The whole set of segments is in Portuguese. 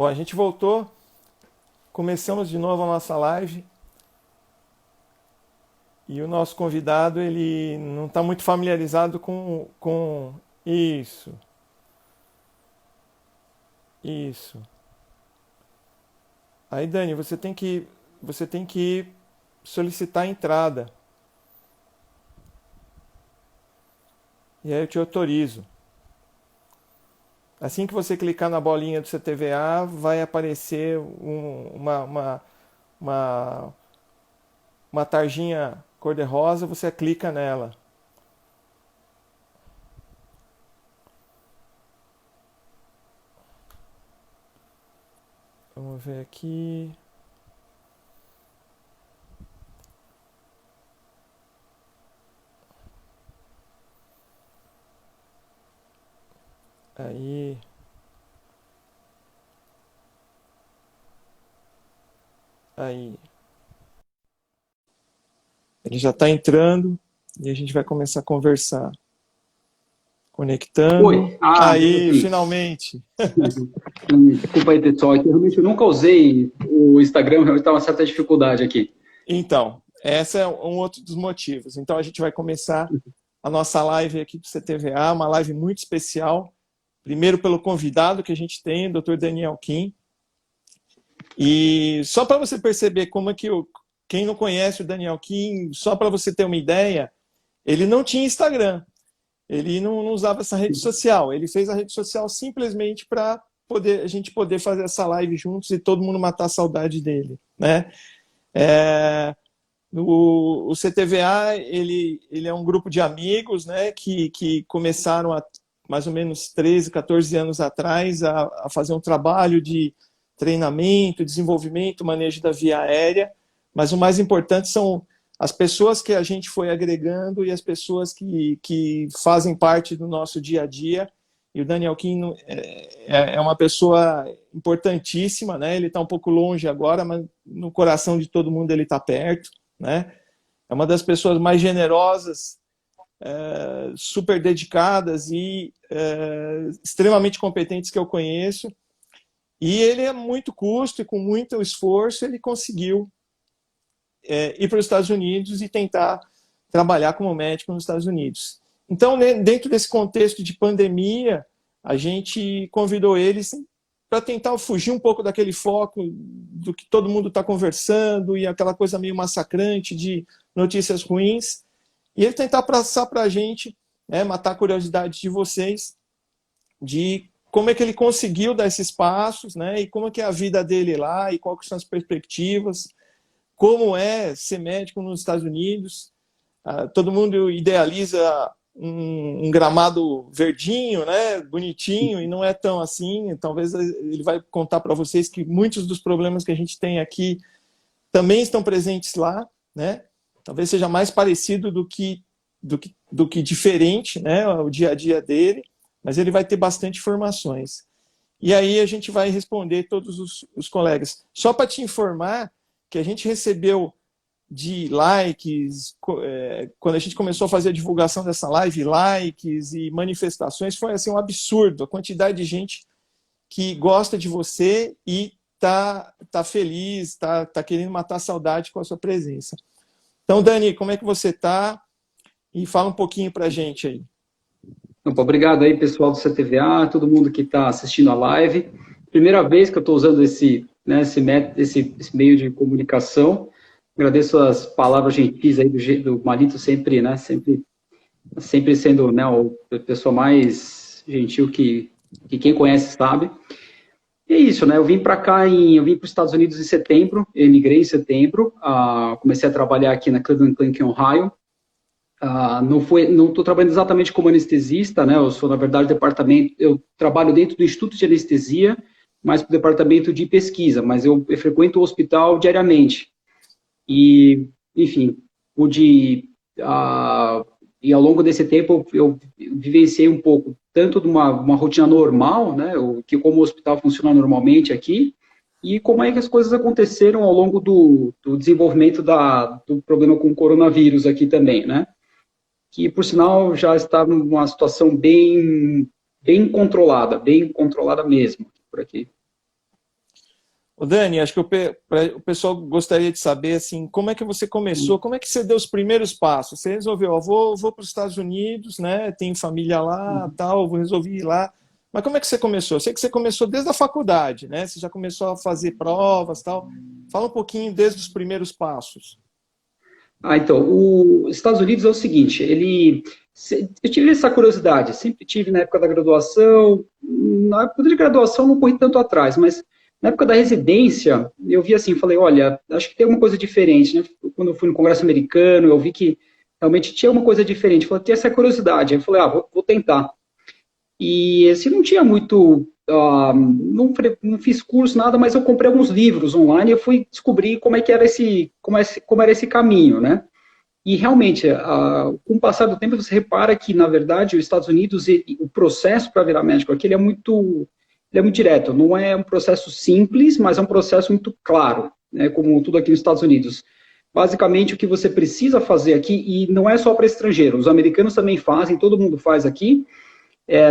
Bom, a gente voltou, começamos de novo a nossa live e o nosso convidado ele não está muito familiarizado com isso, isso. Aí, Dani, você tem que solicitar a entrada e aí eu te autorizo. Assim que você clicar na bolinha do CTVA, vai aparecer uma, uma tarjinha cor-de-rosa, você clica nela. Vamos ver aqui. Aí, aí. Ele já está entrando e a gente vai começar a conversar. Conectando. Oi, agora Aí, sim. finalmente. Desculpa aí, pessoal, é que realmente eu nunca usei o Instagram, realmente estava uma certa dificuldade aqui. Então, esse é um outro dos motivos. Então, a gente vai começar a nossa live aqui do CTVA, uma live muito especial. Primeiro pelo convidado que a gente tem, o Dr. Daniel Kim. E só para você perceber como é que quem não conhece o Daniel Kim, só para você ter uma ideia, ele não tinha Instagram. Ele não usava essa rede social. Ele fez a rede social simplesmente para a gente poder fazer essa live juntos e todo mundo matar a saudade dele, né? É, o CTVA ele é um grupo de amigos, né, que começaram há mais ou menos 13, 14 anos atrás a fazer um trabalho de treinamento, desenvolvimento, manejo da via aérea, mas o mais importante são as pessoas que a gente foi agregando e as pessoas que fazem parte do nosso dia a dia. E o Daniel Kim é uma pessoa importantíssima, né? Ele está um pouco longe agora, mas no coração de todo mundo ele está perto, né? É uma das pessoas mais generosas, super dedicadas e extremamente competentes que eu conheço. E ele é muito custo e com muito esforço ele conseguiu ir para os Estados Unidos e tentar trabalhar como médico nos Estados Unidos. Então, dentro desse contexto de pandemia, a gente convidou eles para tentar fugir um pouco daquele foco do que todo mundo está conversando e aquela coisa meio massacrante de notícias ruins, e ele tentar passar para a gente, matar a curiosidade de vocês, de como é que ele conseguiu dar esses passos, né, e como é que é a vida dele lá, e quais são as perspectivas, como é ser médico nos Estados Unidos. Todo mundo idealiza um gramado verdinho, né, bonitinho, e não é tão assim. Talvez ele vai contar para vocês que muitos dos problemas que a gente tem aqui também estão presentes lá, né? Talvez seja mais parecido do que diferente, né, o dia a dia dele, mas ele vai ter bastante informações. E aí a gente vai responder todos os colegas. Só para te informar que a gente recebeu de likes, quando a gente começou a fazer a divulgação dessa live, likes e manifestações, foi assim um absurdo, a quantidade de gente que gosta de você e tá feliz, tá querendo matar a saudade com a sua presença. Então, Dani, como é que você tá? E fala um pouquinho pra gente aí. Opa, obrigado aí, pessoal do CTVA, todo mundo que está assistindo a live. Primeira vez que eu estou usando esse meio de comunicação. Agradeço as palavras gentis aí do Marito, sempre, né, sempre sendo, né, a pessoa mais gentil que quem conhece sabe. E é isso, né? Eu vim para cá, eu vim para os Estados Unidos em setembro, eu emigrei em setembro, comecei a trabalhar aqui na Cleveland Clinic em Ohio. Não estou trabalhando exatamente como anestesista, né? Eu sou, na verdade, eu trabalho dentro do Instituto de Anestesia, mas para o departamento de pesquisa, mas eu frequento o hospital diariamente. E, enfim, pude, e ao longo desse tempo eu vivenciei um pouco, tanto de uma rotina normal, né, que como o hospital funciona normalmente aqui, e como é que as coisas aconteceram ao longo do desenvolvimento do problema com o coronavírus aqui também, né, que, por sinal, já está numa situação bem controlada mesmo, por aqui. Ô Dani, acho que o pessoal gostaria de saber, assim, como é que você começou, como é que você deu os primeiros passos? Você resolveu, ó, vou para os Estados Unidos, né? Tenho família lá, tal, resolvi ir lá. Mas como é que você começou? Eu sei que você começou desde a faculdade, né? Você já começou a fazer provas, tal. Fala um pouquinho desde os primeiros passos. Então, os Estados Unidos é o seguinte, eu tive essa curiosidade, sempre tive na época da graduação, na época de graduação não corri tanto atrás, mas na época da residência, eu vi assim, falei, olha, acho que tem alguma coisa diferente, né? Quando eu fui no Congresso Americano, eu vi que realmente tinha uma coisa diferente, falei, tinha essa curiosidade, aí eu falei, vou tentar. E assim, não tinha muito, não fiz curso, nada, mas eu comprei alguns livros online e eu fui descobrir como é que era como era esse caminho, né? E realmente, com o passar do tempo, você repara que, na verdade, os Estados Unidos, o processo para virar médico aqui, ele é muito direto. Não é um processo simples, mas é um processo muito claro, né? Como tudo aqui nos Estados Unidos. Basicamente, o que você precisa fazer aqui, e não é só para estrangeiro, os americanos também fazem, todo mundo faz aqui,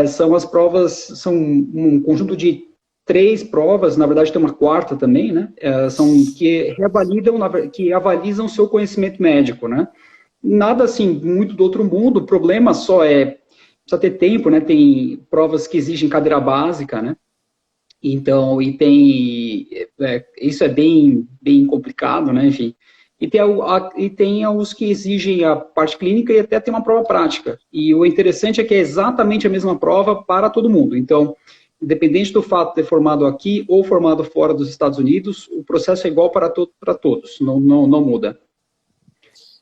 são as provas, são um conjunto de 3 provas, na verdade tem uma quarta também, né? São que revalidam, que avalizam o seu conhecimento médico, né? Nada assim, muito do outro mundo, o problema só precisa ter tempo, né? Tem provas que exigem cadeira básica, né? Então, isso é bem complicado, né? Enfim. E tem os que exigem a parte clínica e até tem uma prova prática. E o interessante é que é exatamente a mesma prova para todo mundo. Então, independente do fato de ter formado aqui ou formado fora dos Estados Unidos, o processo é igual para todos, não muda.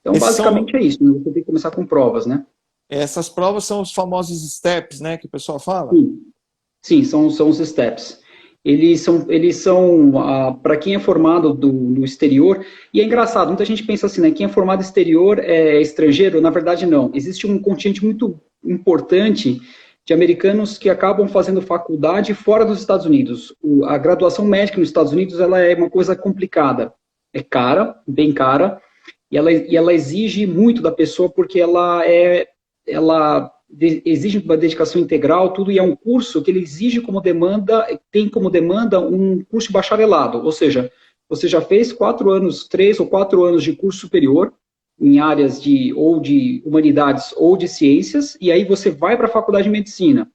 Então, basicamente é isso, né? Você tem que começar com provas, né? Essas provas são os famosos steps, né, que o pessoal fala? Sim, são os steps. Eles são para quem é formado no exterior, e é engraçado, muita gente pensa assim, né, quem é formado exterior é estrangeiro, na verdade não. Existe um contingente muito importante de americanos que acabam fazendo faculdade fora dos Estados Unidos. A graduação médica nos Estados Unidos, ela é uma coisa complicada. É cara, bem cara, e ela exige muito da pessoa, porque ela exige uma dedicação integral, tudo, e é um curso que ele exige tem como demanda um curso de bacharelado, ou seja, você já fez 3 ou 4 anos de curso superior, em áreas ou de humanidades ou de ciências, e aí você vai para a faculdade de medicina.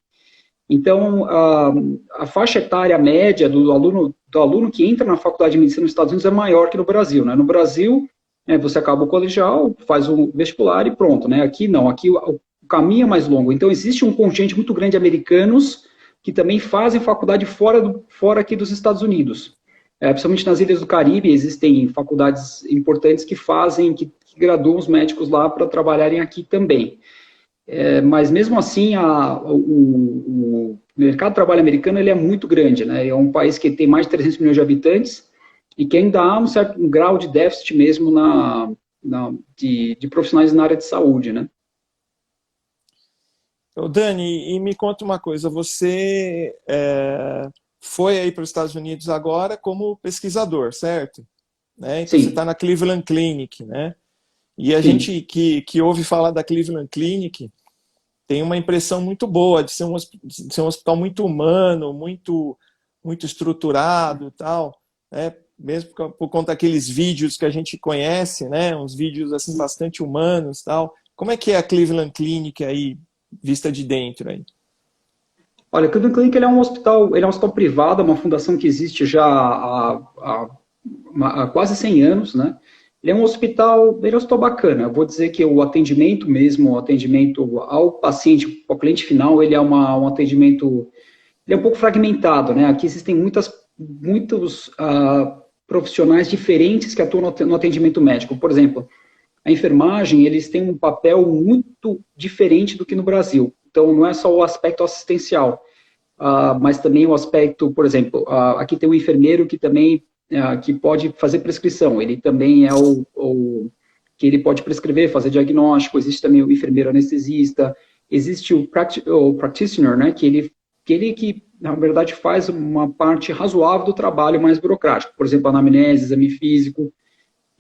Então, a faixa etária média do aluno que entra na faculdade de medicina nos Estados Unidos é maior que no Brasil, né? No Brasil, você acaba o colegial, faz o vestibular e pronto, né? Aqui não, aqui o caminho é mais longo. Então, existe um contingente muito grande de americanos que também fazem faculdade fora aqui dos Estados Unidos. Principalmente nas ilhas do Caribe, existem faculdades importantes que graduam os médicos lá para trabalharem aqui também. Mas, mesmo assim, o mercado de trabalho americano ele é muito grande, né? É um país que tem mais de 300 milhões de habitantes e que ainda há um grau de déficit mesmo de profissionais na área de saúde, né? Dani, e me conta uma coisa, você foi aí para os Estados Unidos agora como pesquisador, certo? Né? Então Sim. você está na Cleveland Clinic, né? E a Sim. gente que ouve falar da Cleveland Clinic tem uma impressão muito boa de ser um hospital muito humano, muito estruturado, tal, né? Mesmo por conta daqueles vídeos que a gente conhece, né? Uns vídeos assim bastante humanos, tal. Como é que é a Cleveland Clinic aí vista de dentro aí? Olha, o Cleveland Clinic ele é um hospital privado, é uma fundação que existe já há quase 100 anos, né? Ele é um hospital bacana. Eu vou dizer que o atendimento ao paciente, ao cliente final, ele é um atendimento, ele é um pouco fragmentado, né? Aqui existem muitos profissionais diferentes que atuam no atendimento médico. Por exemplo, a enfermagem, eles têm um papel muito diferente do que no Brasil. Então, não é só o aspecto assistencial, mas também o aspecto, por exemplo, aqui tem um enfermeiro que também que pode fazer prescrição. Ele também é que ele pode prescrever, fazer diagnóstico. Existe também o enfermeiro anestesista. Existe o practitioner, né, que na verdade, faz uma parte razoável do trabalho mais burocrático. Por exemplo, anamnese, exame físico.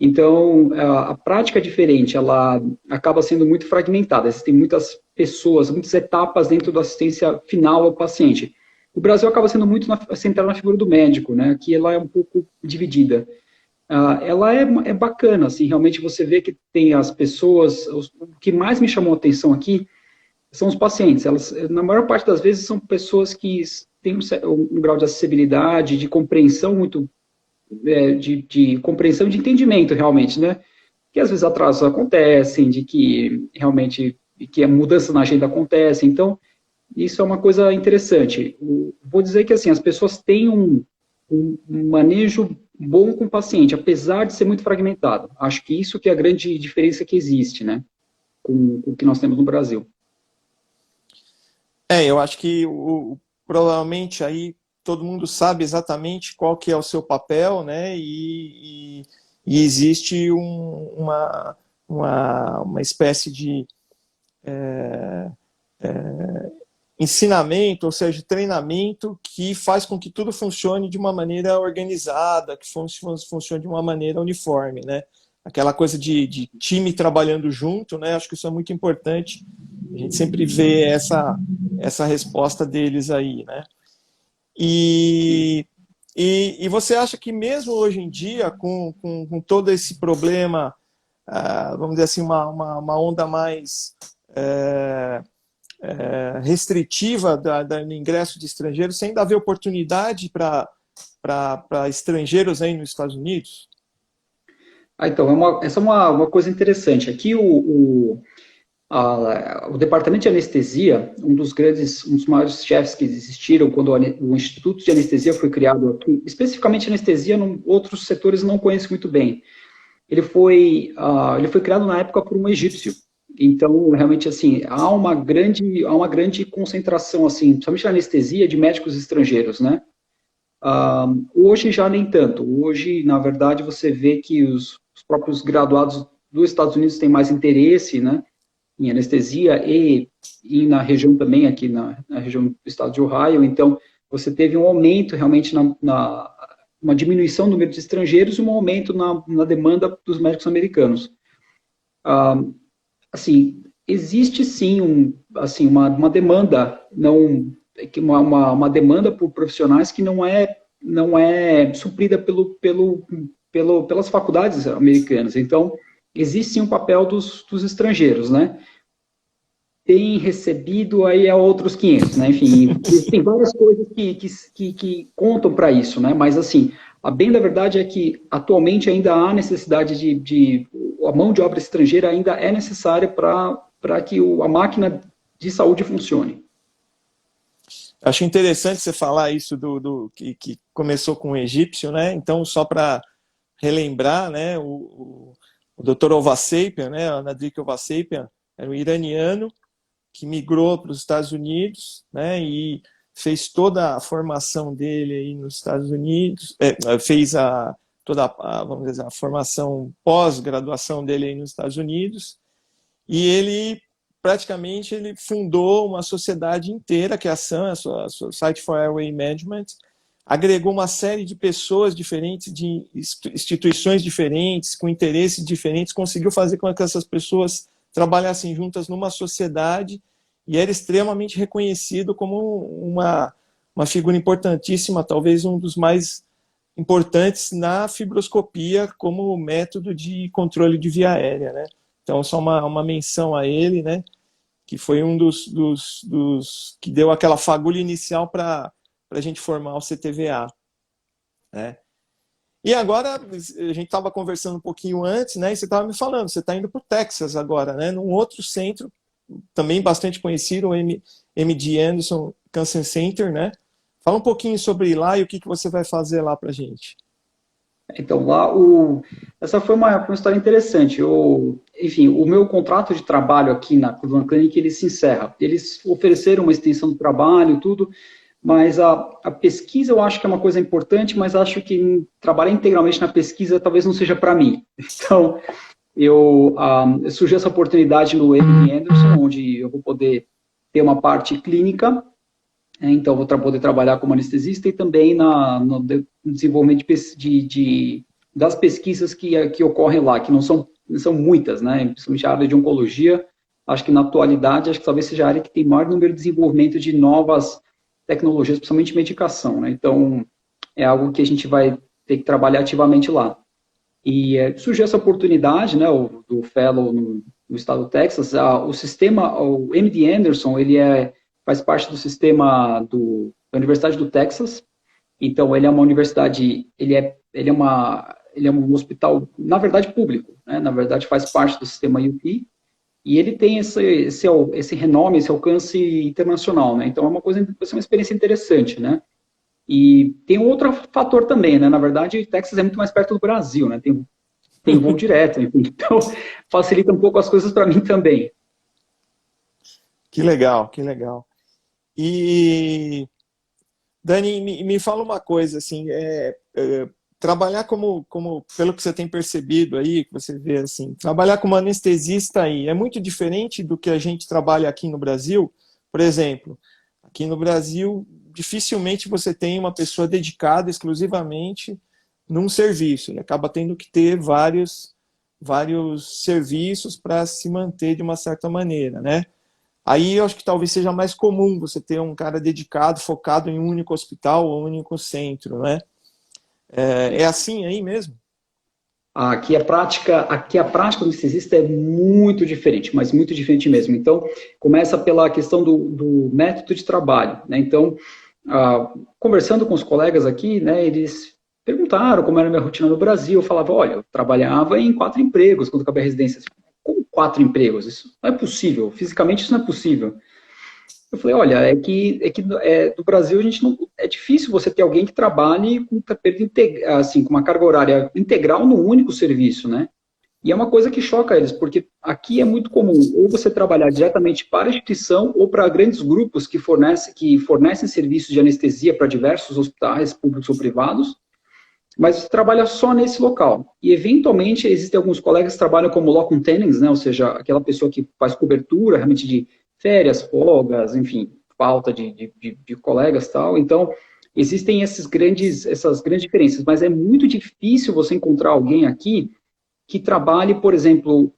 Então, a prática é diferente, ela acaba sendo muito fragmentada. Existem muitas pessoas, muitas etapas dentro da assistência final ao paciente. O Brasil acaba sendo muito centrado na figura do médico, né? Aqui ela é um pouco dividida. Ela é bacana, assim, realmente você vê que tem as pessoas, o que mais me chamou a atenção aqui são os pacientes. Elas, na maior parte das vezes, são pessoas que têm um grau de acessibilidade, de compreensão muito, de compreensão e de entendimento, realmente, né? Que às vezes atrasos acontecem, de que realmente, que a mudança na agenda acontece. Então, isso é uma coisa interessante. Vou dizer que, assim, as pessoas têm um manejo bom com o paciente, apesar de ser muito fragmentado. Acho que isso que é a grande diferença que existe, né, com o que nós temos no Brasil. Eu acho que provavelmente aí todo mundo sabe exatamente qual que é o seu papel, né, e existe uma espécie de ensinamento, ou seja, treinamento que faz com que tudo funcione de uma maneira organizada, que funcione de uma maneira uniforme, né? Aquela coisa de time trabalhando junto, né? Acho que isso é muito importante. A gente sempre vê essa resposta deles aí, né? E você acha que mesmo hoje em dia, com todo esse problema, vamos dizer assim, uma onda mais restritiva do ingresso de estrangeiros, sem ainda haver oportunidade para estrangeiros aí nos Estados Unidos? Então, essa é uma coisa interessante. Aqui o departamento de anestesia, um dos maiores chefes que existiram quando o Instituto de Anestesia foi criado aqui, especificamente anestesia, outros setores não conheço muito bem. Ele foi criado na época por um egípcio. Então, realmente, assim, há uma grande concentração, assim, principalmente na anestesia, de médicos estrangeiros, né? Hoje já nem tanto. Hoje, na verdade, você vê que os próprios graduados dos Estados Unidos têm mais interesse, né, em anestesia e na região também, aqui na região do estado de Ohio. Então, você teve um aumento realmente uma diminuição do número de estrangeiros e um aumento na demanda dos médicos americanos. Assim, existe sim uma demanda, uma demanda por profissionais que não é suprida pelas faculdades americanas. Então, existe sim um papel dos estrangeiros, né? Tem recebido aí a outros 500, né? Enfim, tem várias coisas que contam para isso, né? Mas, assim, a bem da verdade é que atualmente ainda há necessidade a mão de obra estrangeira ainda é necessária para que a máquina de saúde funcione. Acho interessante você falar isso que começou com o egípcio, né? Então, só para relembrar, né, o Dr. Ovasapian, né, Anadrik Ovasapian, era um iraniano que migrou para os Estados Unidos, né, e fez toda a formação dele aí nos Estados Unidos, fez vamos dizer, a formação pós-graduação dele aí nos Estados Unidos, e ele praticamente fundou uma sociedade inteira, que é a SAM, a Society for Airway Management, agregou uma série de pessoas diferentes, de instituições diferentes, com interesses diferentes, conseguiu fazer com que essas pessoas trabalhassem juntas numa sociedade, e era extremamente reconhecido como uma figura importantíssima, talvez um dos mais importantes na fibroscopia como método de controle de via aérea, né? Então, só uma menção a ele, né? Que foi um dos que deu aquela fagulha inicial para a gente formar o CTVA, né? E agora, a gente estava conversando um pouquinho antes, né? E você estava me falando, você está indo para o Texas agora, né? Num outro centro, também bastante conhecido, o MD Anderson Cancer Center, né? Fala um pouquinho sobre lá e o que você vai fazer lá para a gente. Então, lá, essa foi uma história interessante. Enfim, o meu contrato de trabalho aqui na Cleveland Clinic, ele se encerra. Eles ofereceram uma extensão do trabalho, tudo, mas a pesquisa eu acho que é uma coisa importante, mas acho que trabalhar integralmente na pesquisa talvez não seja para mim. Então, surgiu essa oportunidade no MD Anderson, onde eu vou poder ter uma parte clínica. Então, vou poder trabalhar como anestesista e também no desenvolvimento das pesquisas que ocorrem lá, que não são muitas, né? Principalmente a área de oncologia. Acho que na atualidade, acho que talvez seja a área que tem maior número de desenvolvimento de novas tecnologias, principalmente medicação, né? Então, é algo que a gente vai ter que trabalhar ativamente lá. E surgiu essa oportunidade, né, do Fellow no estado do Texas. O sistema, o MD Anderson, ele faz parte do sistema da Universidade do Texas. Então, ele é uma universidade, ele é um hospital, na verdade, público, né? Na verdade, faz parte do sistema UP. E ele tem esse renome, esse alcance internacional, né? Então, vai ser uma experiência interessante, né? E tem um outro fator também, né? Na verdade, Texas é muito mais perto do Brasil, né? Tem voo direto, enfim. Então, facilita um pouco as coisas para mim também. Que legal, que legal. E, Dani, me fala uma coisa, assim, trabalhar pelo que você tem percebido aí, que você vê assim, trabalhar como anestesista aí é muito diferente do que a gente trabalha aqui no Brasil. Por exemplo, aqui no Brasil, dificilmente você tem uma pessoa dedicada exclusivamente num serviço. Ele acaba tendo que ter vários serviços para se manter de uma certa maneira, né? Aí eu acho que talvez seja mais comum você ter um cara dedicado, focado em um único hospital ou um único centro, né? É assim aí mesmo? Aqui a prática do anestesista é muito diferente, mas muito diferente mesmo. Então, começa pela questão do método de trabalho, né? Então, conversando com os colegas aqui, né, eles perguntaram como era a minha rotina no Brasil. Eu falava, olha, eu trabalhava em 4 empregos quando acabei a residência. Como 4 empregos? Isso não é possível, fisicamente isso não é possível. Eu falei, olha, no Brasil a gente não, é difícil você ter alguém que trabalhe com uma carga horária integral num único serviço, né? E é uma coisa que choca eles, porque aqui é muito comum ou você trabalhar diretamente para a instituição ou para grandes grupos que fornecem serviços de anestesia para diversos hospitais públicos ou privados, mas você trabalha só nesse local. E, eventualmente, existem alguns colegas que trabalham como locum tenens, né? Ou seja, aquela pessoa que faz cobertura realmente de férias, folgas, enfim, falta de colegas e tal. Então, existem essas grandes diferenças, mas é muito difícil você encontrar alguém aqui que trabalhe, por exemplo,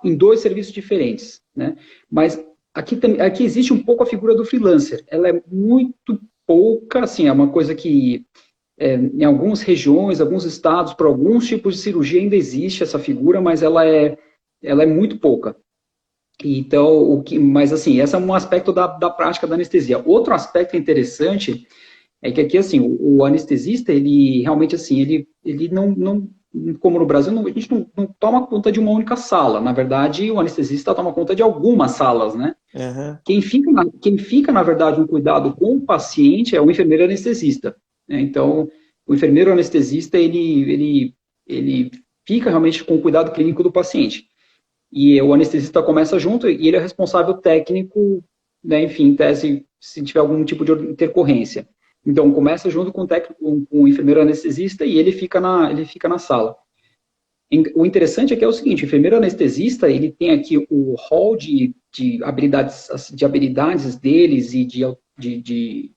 em 2 serviços diferentes, né? Mas aqui existe um pouco a figura do freelancer. Ela é muito pouca, assim, é uma coisa que em algumas regiões, alguns estados, para alguns tipos de cirurgia ainda existe essa figura, mas ela é muito pouca. Então, mas assim, esse é um aspecto da prática da anestesia. Outro aspecto interessante é que aqui, assim, o anestesista, ele realmente, assim, ele não como no Brasil, a gente não toma conta de uma única sala. Na verdade, o anestesista toma conta de algumas salas, né? Uhum. Quem fica, na verdade, no cuidado com o paciente é o enfermeiro anestesista, né? Então, o enfermeiro anestesista, ele fica realmente com o cuidado clínico do paciente. E o anestesista começa junto e ele é responsável técnico, né, enfim, em tese, se tiver algum tipo de intercorrência. Então, começa junto com o enfermeiro anestesista e ele fica na sala. O interessante aqui é o seguinte, o enfermeiro anestesista, ele tem aqui o hall de habilidades deles e de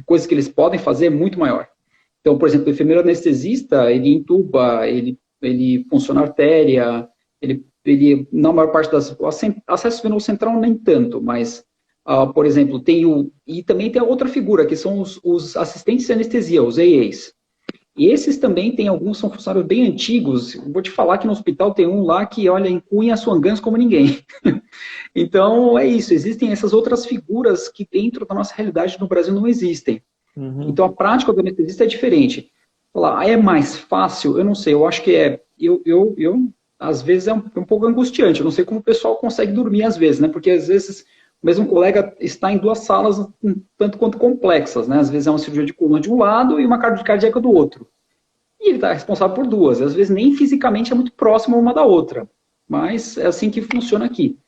coisas que eles podem fazer muito maior. Então, por exemplo, o enfermeiro anestesista, ele intuba, ele funciona a artéria, ele, na maior parte acesso venoso central nem tanto, mas, por exemplo, e também tem a outra figura, que são os assistentes de anestesia, os AAs. E esses também são funcionários bem antigos. Vou te falar que no hospital tem um lá que, olha, encunha swangans como ninguém. Então, é isso, existem essas outras figuras que dentro da nossa realidade no Brasil não existem. Uhum. Então, a prática do anestesista é diferente. Falar, é mais fácil? Eu não sei, eu acho que às vezes é um pouco angustiante. Eu não sei como o pessoal consegue dormir às vezes, né? Porque às vezes o mesmo colega está em 2 salas tanto quanto complexas, né? Às vezes é uma cirurgia de coluna de um lado e uma cardíaca do outro. E ele está responsável por 2. Às vezes nem fisicamente é muito próximo uma da outra. Mas é assim que funciona aqui.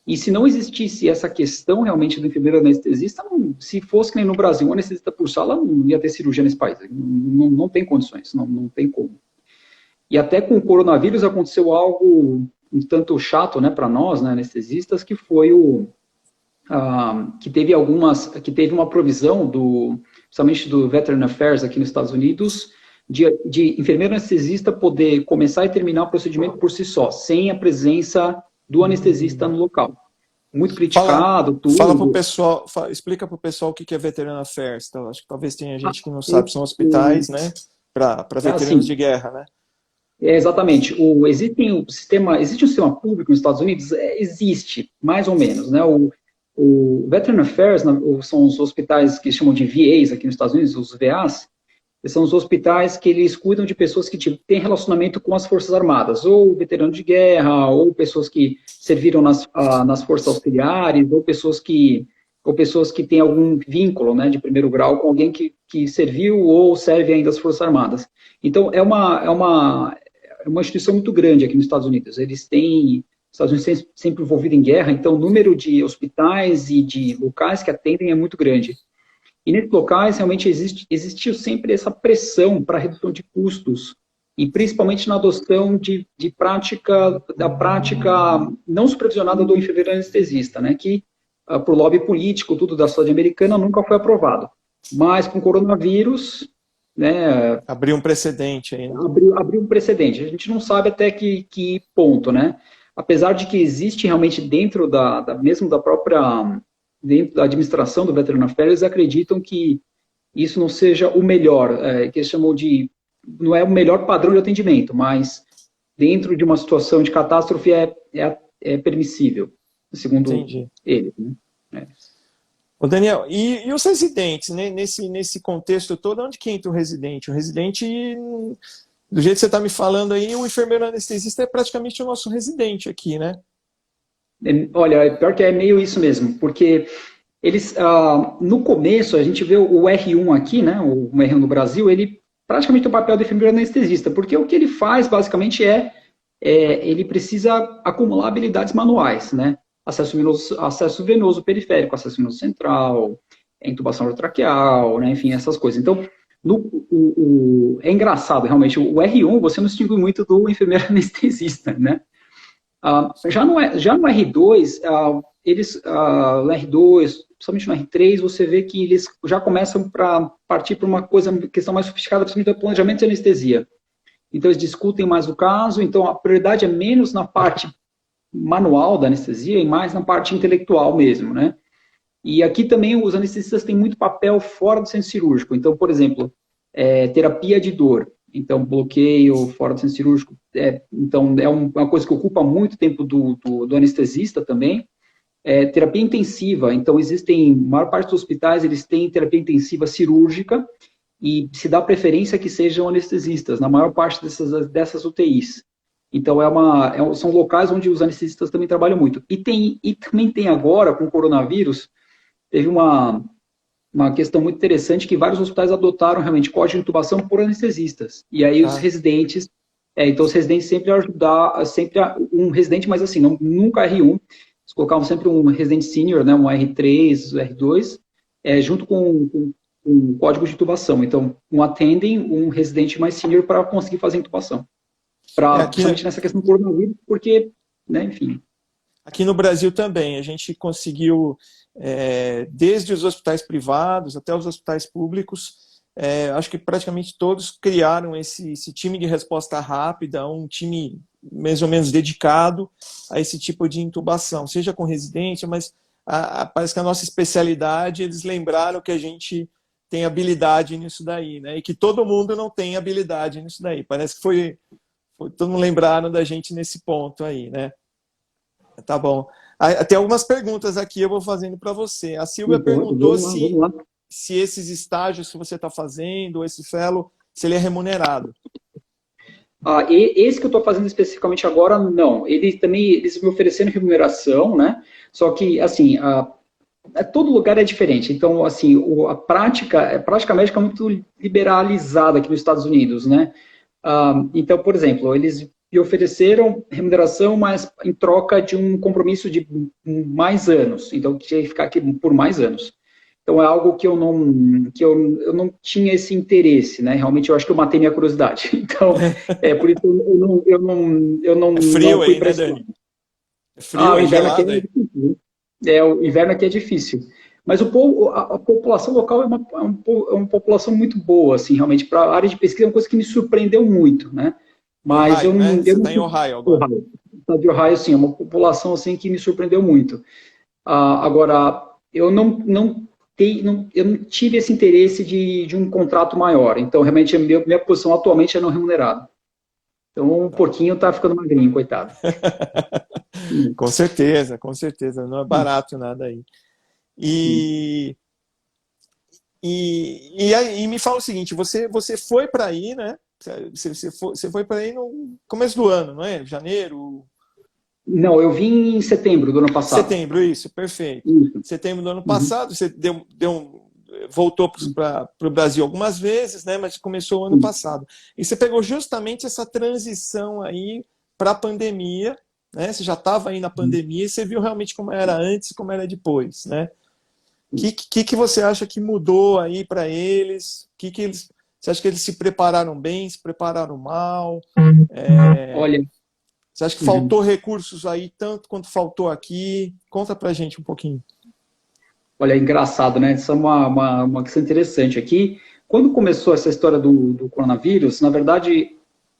E se não existisse essa questão realmente do enfermeiro anestesista, se fosse que nem no Brasil, um anestesista por sala, não ia ter cirurgia nesse país. Não tem condições, não tem como. E até com o coronavírus aconteceu algo um tanto chato, né, para nós, né, anestesistas, que foi que teve uma provisão principalmente do Veteran Affairs aqui nos Estados Unidos, de enfermeiro anestesista poder começar e terminar o procedimento por si só, sem a presença do anestesista no local. muito Fala, criticado, fala para o tudo. pessoal, explica para o pessoal o que que é Veteran Affairs. Então, acho que talvez tenha Ah, gente que não o, sabe, são o, hospitais, né, para veteranos de assim, guerra, né? exatamente. Existe um sistema público nos Estados Unidos? Existe, mais ou menos, né? O Veteran Affairs, são os hospitais que chamam de VAs aqui nos Estados Unidos, os VAs, são os hospitais que eles cuidam de pessoas que têm relacionamento com as Forças Armadas, ou veteranos de guerra, ou pessoas que serviram nas Forças Auxiliares, ou pessoas que têm algum vínculo, né, de primeiro grau com alguém que serviu ou serve ainda as Forças Armadas. Então, é uma instituição muito grande aqui nos Estados Unidos. Os Estados Unidos sempre envolvido em guerra, então o número de hospitais e de locais que atendem é muito grande. E nesses locais, realmente, existiu sempre essa pressão para redução de custos, e principalmente na adoção da prática não supervisionada do enfermeiro anestesista, né, que, por lobby político, tudo da saúde americana, nunca foi aprovado. Mas com o coronavírus, né, Abrir um precedente aí, né? abriu um precedente. A gente não sabe até que ponto, né? Apesar de que existe realmente mesmo da própria, dentro da administração do Veteran Affairs, eles acreditam que isso não seja o melhor, que eles chamam de, não é o melhor padrão de atendimento, mas dentro de uma situação de catástrofe é permissível, segundo Entendi. eles, né? Ô Daniel, e os residentes, né? Nesse contexto todo, onde que entra o residente? O residente, do jeito que você está me falando aí, o enfermeiro anestesista é praticamente o nosso residente aqui, né? Olha, pior que é meio isso mesmo, porque eles, no começo, a gente vê o R1 aqui, né, o R1 no Brasil, ele praticamente tem o papel do enfermeiro anestesista, porque o que ele faz, basicamente, ele precisa acumular habilidades manuais, né, acesso venoso periférico, acesso venoso central, intubação orotraqueal, né, enfim, essas coisas. Então, é engraçado, realmente, o R1 você não distingue muito do enfermeiro anestesista, né. Já no R2, no R2, principalmente no R3, você vê que eles já começam para partir para uma questão mais sofisticada, principalmente do planejamento de anestesia. Então, eles discutem mais o caso, então a prioridade é menos na parte manual da anestesia e mais na parte intelectual mesmo, né? E aqui também os anestesistas têm muito papel fora do centro cirúrgico. Então, por exemplo, terapia de dor. Então, bloqueio fora do centro cirúrgico. Então, é uma coisa que ocupa muito tempo do anestesista também. Terapia intensiva. Então, a maior parte dos hospitais, eles têm terapia intensiva cirúrgica e se dá preferência que sejam anestesistas, na maior parte dessas UTIs. Então, são locais onde os anestesistas também trabalham muito. E também tem agora, com o coronavírus, teve uma questão muito interessante que vários hospitais adotaram realmente código de intubação por anestesistas. E aí os residentes, então os residentes um residente, mas assim, nunca R1, eles colocavam sempre um residente sênior, né, um R3, R2, junto com um código de intubação. Então, um attending, um residente mais sênior para conseguir fazer a intubação. Principalmente nessa questão do coronavírus, porque, né, enfim. Aqui no Brasil também, a gente conseguiu, desde os hospitais privados até os hospitais públicos, acho que praticamente todos criaram esse time de resposta rápida, um time mais ou menos dedicado a esse tipo de intubação, seja com residência, mas parece que a nossa especialidade, eles lembraram que a gente tem habilidade nisso daí, né? E que todo mundo não tem habilidade nisso daí. Parece que todo mundo lembraram da gente nesse ponto aí, né? Tá bom. Tem algumas perguntas aqui, eu vou fazendo para você. A Silvia perguntou Vamos lá. se esses estágios que você está fazendo, esse fellow, se ele é remunerado. Esse que eu estou fazendo especificamente agora, não. Eles me ofereceram remuneração, né? Só que, assim, todo lugar é diferente. Então, assim, a prática médica é muito liberalizada aqui nos Estados Unidos, né? Então, por exemplo, eles me ofereceram remuneração, mas em troca de um compromisso de mais anos. Então, eu tinha que ficar aqui por mais anos. Então, é algo que eu não tinha esse interesse, né? Realmente, eu acho que eu matei minha curiosidade. Então, por isso eu não É frio não fui aí, para né, esse lado. Dani? É frio, O é inverno aqui gelado é aí. difícil. O inverno aqui é difícil. Mas a população local é uma população muito boa, assim, realmente. Para a área de pesquisa é uma coisa que me surpreendeu muito, né? Mas Ohio, né? eu Você não está em Ohio agora. O estado de Ohio, sim, é uma população assim que me surpreendeu muito. Agora, eu não tive esse interesse de um contrato maior. Então, realmente, minha posição atualmente é não remunerada. Então, o porquinho tá ficando magrinho, coitado. Com certeza, não é barato nada aí. E me fala o seguinte, você foi para aí, né? Você foi para aí no começo do ano, não é? Janeiro? Não, eu vim em setembro do ano passado. Setembro, isso, perfeito. Isso. Setembro do ano passado, você voltou para o Brasil algumas vezes, né? Mas começou o ano passado. E você pegou justamente essa transição aí para a pandemia, né? Você já estava aí na pandemia e você viu realmente como era antes e como era depois, né? O que você acha que mudou aí para eles? Você acha que eles se prepararam bem, se prepararam mal? Olha, Você acha que faltou recursos aí tanto quanto faltou aqui? Conta pra gente um pouquinho. olha, é engraçado, né? Isso é uma questão interessante aqui. Quando começou essa história do coronavírus, na verdade,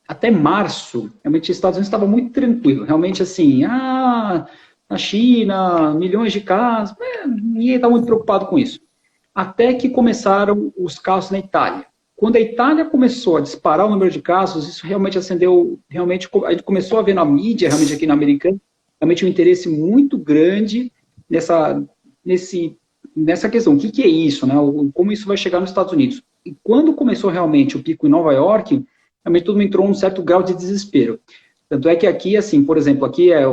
até março, realmente os Estados Unidos estava muito tranquilo. Realmente, assim, na China, milhões de casos, ninguém está muito preocupado com isso. Até que começaram os casos na Itália. Quando a Itália começou a disparar o número de casos, isso realmente acendeu, realmente a gente começou a ver na mídia, realmente aqui na Americana, realmente um interesse muito grande nessa questão. O que é isso, né? Como isso vai chegar nos Estados Unidos? E quando começou realmente o pico em Nova York, realmente todo mundo entrou num certo grau de desespero. Tanto é que aqui, assim, por exemplo, aqui é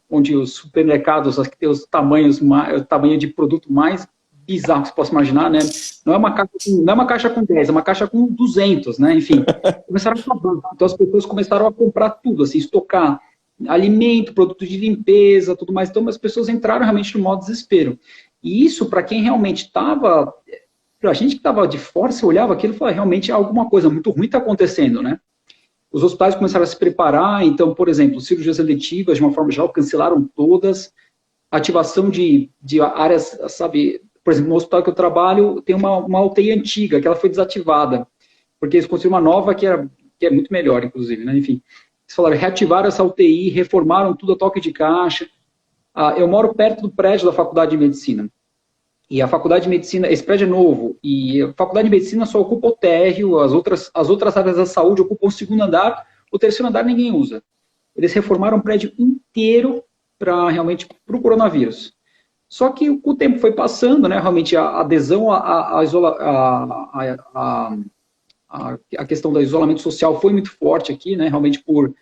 onde os supermercados têm o tamanho de produto mais bizarro que você possa imaginar, né? Não é uma caixa com 10, é uma caixa com 200, né? Enfim, começaram a acabar. Então as pessoas começaram a comprar tudo, assim, estocar alimento, produto de limpeza, tudo mais. Então as pessoas entraram realmente no modo desespero. E isso, para quem realmente estava, para a gente que estava de fora, você olhava aquilo e falava, realmente alguma coisa muito ruim está acontecendo, né? Os hospitais começaram a se preparar, então, por exemplo, cirurgias eletivas, de uma forma geral, cancelaram todas, ativação de áreas, sabe, por exemplo, no hospital que eu trabalho, tem uma UTI antiga, que ela foi desativada, porque eles construíram uma nova que é muito melhor, inclusive, né? Enfim, eles falaram, reativaram essa UTI, reformaram tudo a toque de caixa. Eu moro perto do prédio da Faculdade de Medicina, e a Faculdade de Medicina, esse prédio é novo, e a Faculdade de Medicina só ocupa o térreo, as outras áreas da saúde ocupam o segundo andar, o terceiro andar ninguém usa. Eles reformaram o prédio inteiro realmente para o coronavírus. Só que o tempo foi passando, né? Realmente a adesão à a questão do isolamento social foi muito forte aqui, né? Realmente por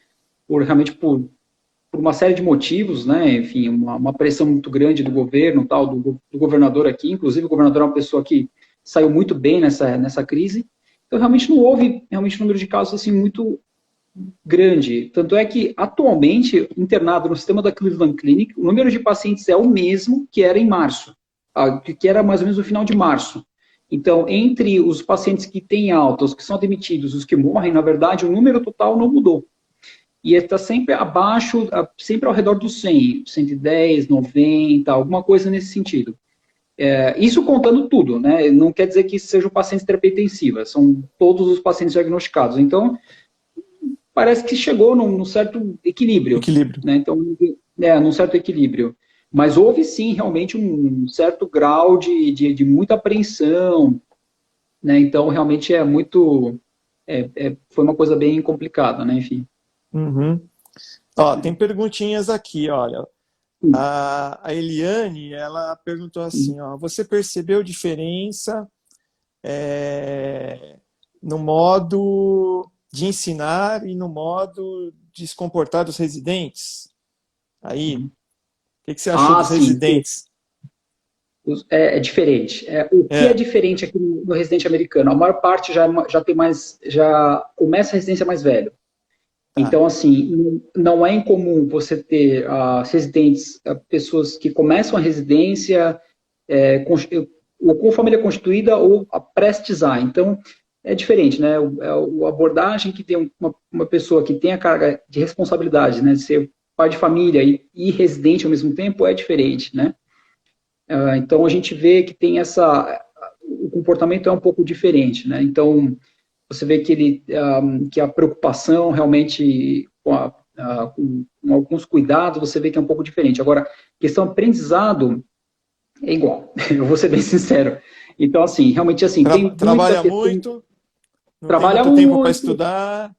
uma série de motivos, né? Enfim, uma pressão muito grande do governo, tal, do governador aqui. Inclusive, o governador é uma pessoa que saiu muito bem nessa crise. Então, realmente não houve um número de casos assim muito grande. Tanto é que, atualmente, internado no sistema da Cleveland Clinic, o número de pacientes é o mesmo que era em março, que era mais ou menos no final de março. Então, entre os pacientes que têm alta, os que são admitidos, os que morrem, na verdade, o número total não mudou. E está sempre abaixo, sempre ao redor dos 100, 110, 90, alguma coisa nesse sentido. Isso contando tudo, né? Não quer dizer que sejam pacientes terapia intensiva, são todos os pacientes diagnosticados. Então, parece que chegou num certo equilíbrio. Né? Então, num certo equilíbrio. Mas houve, sim, realmente um certo grau de muita apreensão. Né? Então, realmente foi uma coisa bem complicada, né? Enfim. Uhum. Ó, tem perguntinhas aqui, olha. A Eliane, ela perguntou assim, ó, você percebeu diferença no modo de ensinar e no modo de se comportar dos residentes? Aí, o que você achou dos residentes? É diferente. O que é diferente aqui no residente americano? A maior parte já começa a residência mais velho. Então, assim, não é incomum você ter residentes, pessoas que começam a residência ou com família constituída ou prestes a. Então, é diferente, né? A abordagem que tem uma pessoa que tem a carga de responsabilidade, né, de ser pai de família e residente ao mesmo tempo é diferente, né? Então, a gente vê que tem o comportamento é um pouco diferente, né? Então, você vê que a preocupação realmente com alguns cuidados, você vê que é um pouco diferente. Agora, questão aprendizado, é igual, eu vou ser bem sincero. Então, assim, realmente, assim, tem muita Trabalha questão, muito, não tem trabalha muito tempo para muito, estudar.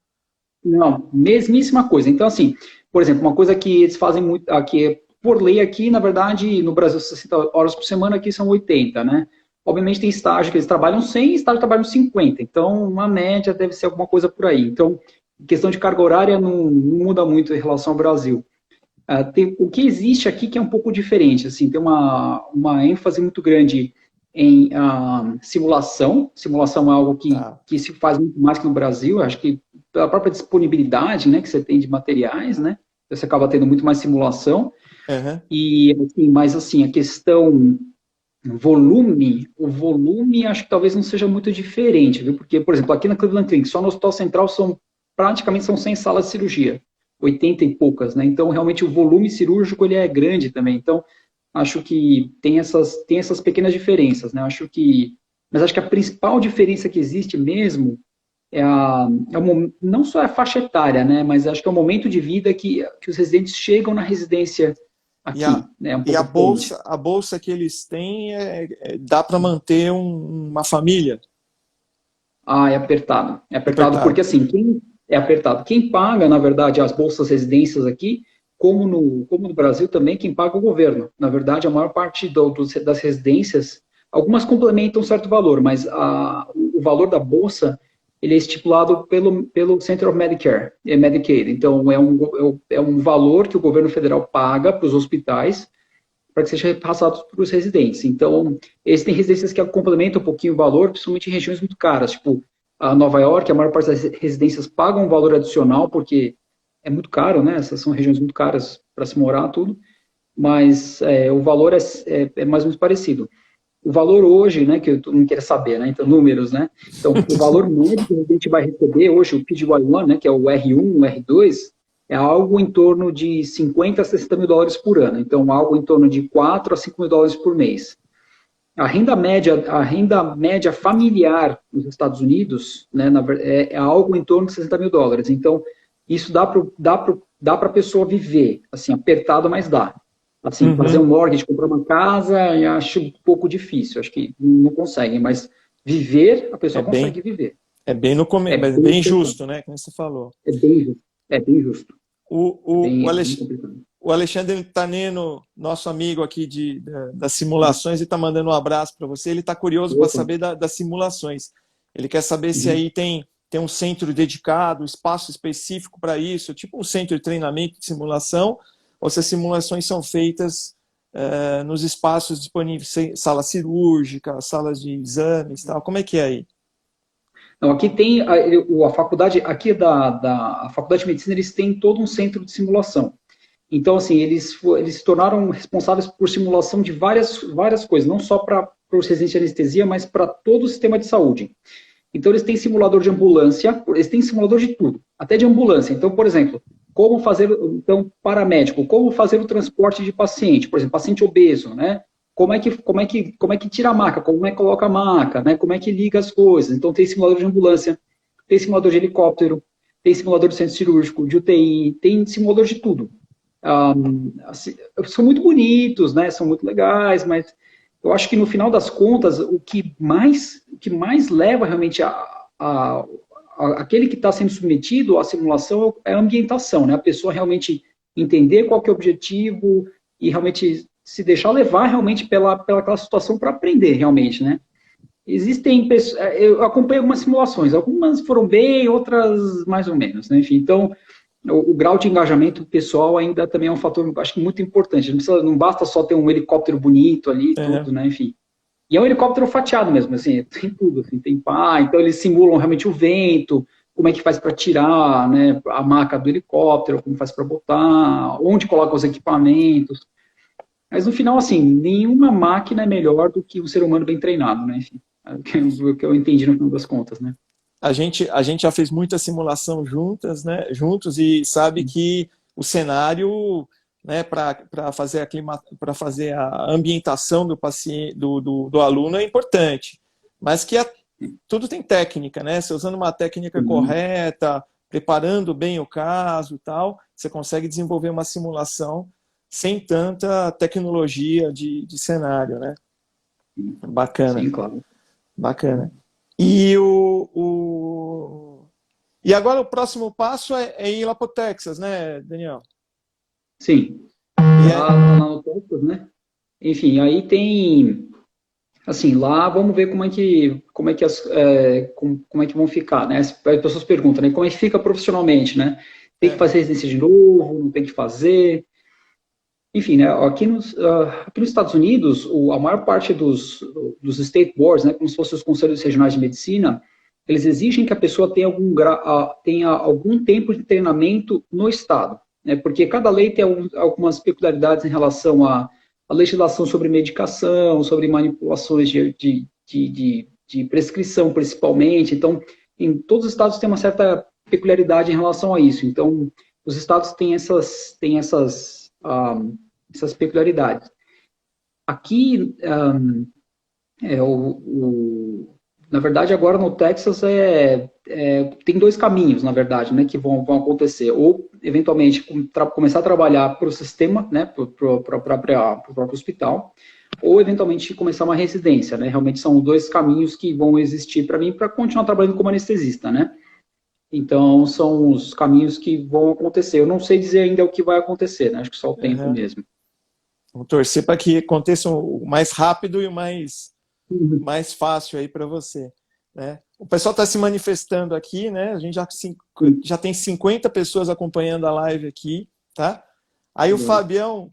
não, mesmíssima coisa. Então, assim, por exemplo, uma coisa que eles fazem muito, aqui, por lei aqui, na verdade, no Brasil, 60 horas por semana, aqui são 80, né? Obviamente tem estágio que eles trabalham 100, estágio trabalham 50. Então, uma média deve ser alguma coisa por aí. Então, questão de carga horária não muda muito em relação ao Brasil. O que existe aqui que é um pouco diferente, assim, tem uma ênfase muito grande em simulação. Simulação é algo Tá. que se faz muito mais que no Brasil. Acho que pela própria disponibilidade, né, que você tem de materiais, né, você acaba tendo muito mais simulação. Uhum. E, assim, mas, assim, a questão o volume acho que talvez não seja muito diferente, viu? Porque, por exemplo, aqui na Cleveland Clinic, só no Hospital Central praticamente são 100 salas de cirurgia, 80 e poucas, né? Então, realmente, o volume cirúrgico, ele é grande também. Então, acho que tem essas pequenas diferenças, né? Mas acho que a principal diferença que existe mesmo não só a faixa etária, né? Mas acho que é o momento de vida que os residentes chegam na residência E a, aqui, né? É um e pouco diferente. a bolsa que eles têm dá para manter uma família. Ah, é apertado. É apertado porque, Apertado. assim, é apertado. Quem paga, na verdade, as bolsas residências aqui, como no Brasil também, quem paga é o governo. Na verdade, a maior parte das residências, algumas complementam um certo valor, mas o valor da bolsa, ele é estipulado pelo Center of Medicare, Medicaid. Então, é um valor que o governo federal paga para os hospitais para que seja repassado para os residentes. Então, existem residências que complementam um pouquinho o valor, principalmente em regiões muito caras, tipo a Nova York, a maior parte das residências pagam um valor adicional, porque é muito caro, né? Essas são regiões muito caras para se morar, tudo, mas o valor é mais ou menos parecido. O valor hoje, né, que eu não quero saber, né, então números, né, então o valor médio que a gente vai receber hoje, o PGY1, né, que é o R1, o R2, é algo em torno de 50 a 60 mil dólares por ano, então algo em torno de 4 a 5 mil dólares por mês. A renda média familiar nos Estados Unidos, né, é algo em torno de 60 mil dólares, então isso dá para a pessoa viver, assim, apertado, mas dá. Assim, fazer um Uhum. mortgage, comprar uma casa, eu acho um pouco difícil, acho que não conseguem, mas viver, a É pessoa bem, consegue viver. é bem no É começo, mas bem bem complicado, justo, né? Como você falou. é bem justo, é bem justo, O é bem complicado. O Alexandre Taneno, nosso amigo aqui das simulações, ele está mandando um abraço para você. Ele está curioso para Opa, saber das simulações. Ele quer saber se uhum. aí tem um centro dedicado, espaço específico para isso, tipo um centro de treinamento de simulação, ou se as simulações são feitas nos espaços disponíveis, sala cirúrgica, salas de exames, tal. Como é que é aí? Então, aqui tem a faculdade, aqui a Faculdade de Medicina, eles têm todo um centro de simulação. Então, assim, eles se tornaram responsáveis por simulação de várias coisas, não só para os residentes de anestesia, mas para todo o sistema de saúde. Então, eles têm simulador de ambulância, eles têm simulador de tudo, até de ambulância. Então, por exemplo, paramédico, como fazer o transporte de paciente, por exemplo, paciente obeso, né? Como é que tira a maca, como é que coloca a maca, né? Como é que liga as coisas. Então, tem simulador de ambulância, tem simulador de helicóptero, tem simulador de centro cirúrgico, de UTI, tem simulador de tudo. Assim, são muito bonitos, né? São muito legais, mas eu acho que no final das contas, o que mais leva realmente aquele que está sendo submetido à simulação é a ambientação, né? A pessoa realmente entender qual que é o objetivo e realmente se deixar levar realmente pela aquela situação para aprender realmente, né? Existem pessoas, eu acompanhei algumas simulações, algumas foram bem, outras mais ou menos, né? Enfim, então o grau de engajamento pessoal ainda também é um fator, acho que muito importante. Não basta só ter um helicóptero bonito ali, É, tudo, né? Enfim. E é um helicóptero fatiado mesmo, assim, tem tudo, assim, tem pá, então eles simulam realmente o vento, como é que faz para tirar, né, a maca do helicóptero, como faz para botar, onde coloca os equipamentos. Mas no final, assim, nenhuma máquina é melhor do que um ser humano bem treinado, né? Enfim, é o que eu entendi no final das contas, né? a gente já fez muita simulação juntas, né, juntos e sabe que o cenário, né, para fazer para fazer a ambientação do paciente, do aluno é importante, mas que tudo tem técnica, né? Você usando uma técnica Uhum. correta, preparando bem o caso, e tal, você consegue desenvolver uma simulação sem tanta tecnologia de cenário, né? Bacana. Sim, claro. Bacana. E, e agora o próximo passo é ir lá para o Texas, né, Daniel? Sim. E Lá no Texas, né? Enfim, aí tem, assim, lá vamos ver como é que vão ficar, né? As pessoas perguntam, né? Como é que fica profissionalmente, né? Tem que fazer residência de novo, não tem que fazer. Enfim, né? Aqui nos Estados Unidos, a maior parte dos state boards, né? Como se fossem os conselhos regionais de medicina, eles exigem que a pessoa tenha algum tempo de treinamento no estado, né? Porque cada lei tem algumas peculiaridades em relação à legislação sobre medicação, sobre manipulações de prescrição, principalmente. Então, em todos os estados tem uma certa peculiaridade em relação a isso. Então, os estados têm essas peculiaridades. Aqui, na verdade, agora no Texas tem dois caminhos, na verdade, né, que vão acontecer. Ou, eventualmente, começar a trabalhar para o sistema, né, para o próprio hospital, ou, eventualmente, começar uma residência. Né? Realmente são dois caminhos que vão existir para mim para continuar trabalhando como anestesista. Né? Então, são os caminhos que vão acontecer. Eu não sei dizer ainda o que vai acontecer, né? Acho que só o tempo mesmo. Vamos torcer para que aconteça o mais rápido e o mais fácil aí para você. Né? O pessoal está se manifestando aqui, né? A gente já tem 50 pessoas acompanhando a live aqui, tá? Aí o Fabião,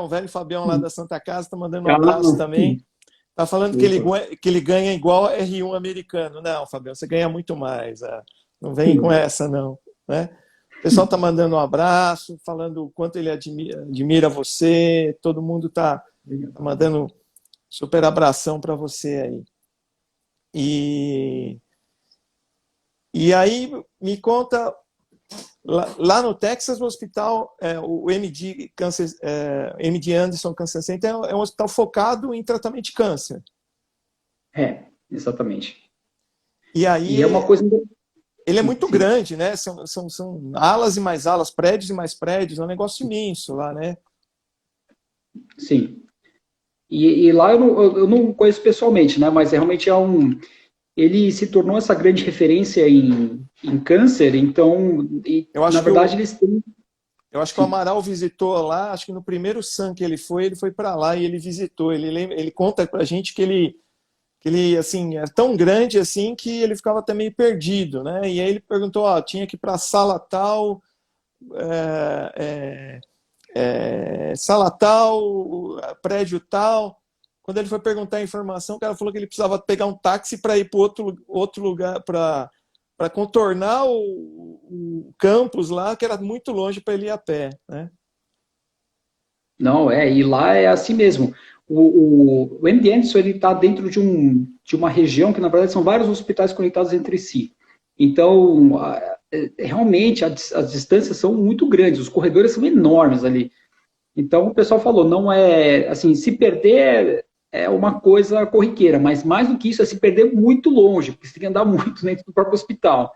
velho Fabião lá da Santa Casa, está mandando um abraço também. Está falando que ele ganha igual a R1 americano. Não, Fabião, você ganha muito mais. Não vem com essa, não. Né? O pessoal está mandando um abraço, falando o quanto ele admira você. Todo mundo está mandando super abração para você aí. E aí, me conta, lá no Texas, o hospital, o MD Anderson Cancer Center é um hospital focado em tratamento de câncer. Exatamente. E aí, e é uma coisa... Ele é muito grande, né? São alas e mais alas, prédios e mais prédios, é um negócio imenso lá, né? Sim. E lá eu não conheço pessoalmente, né? Mas realmente ele se tornou essa grande referência em câncer, então, na verdade, eles têm... Eu acho que o Amaral visitou lá, acho que no primeiro SAM que ele foi para lá e ele visitou. Ele conta pra gente que ele assim, é tão grande assim que ele ficava até meio perdido, né? E aí ele perguntou, tinha que ir para a sala tal, sala tal, prédio tal. Quando ele foi perguntar a informação, o cara falou que ele precisava pegar um táxi para ir para outro lugar, para contornar o campus lá, que era muito longe para ele ir a pé, né? Não, e lá é assim mesmo. O MD Anderson está dentro de uma região que, na verdade, são vários hospitais conectados entre si. Então, realmente, as distâncias são muito grandes, os corredores são enormes ali. Então, o pessoal falou, não é, assim, se perder é uma coisa corriqueira, mas mais do que isso é se perder muito longe, porque você tem que andar muito dentro do próprio hospital.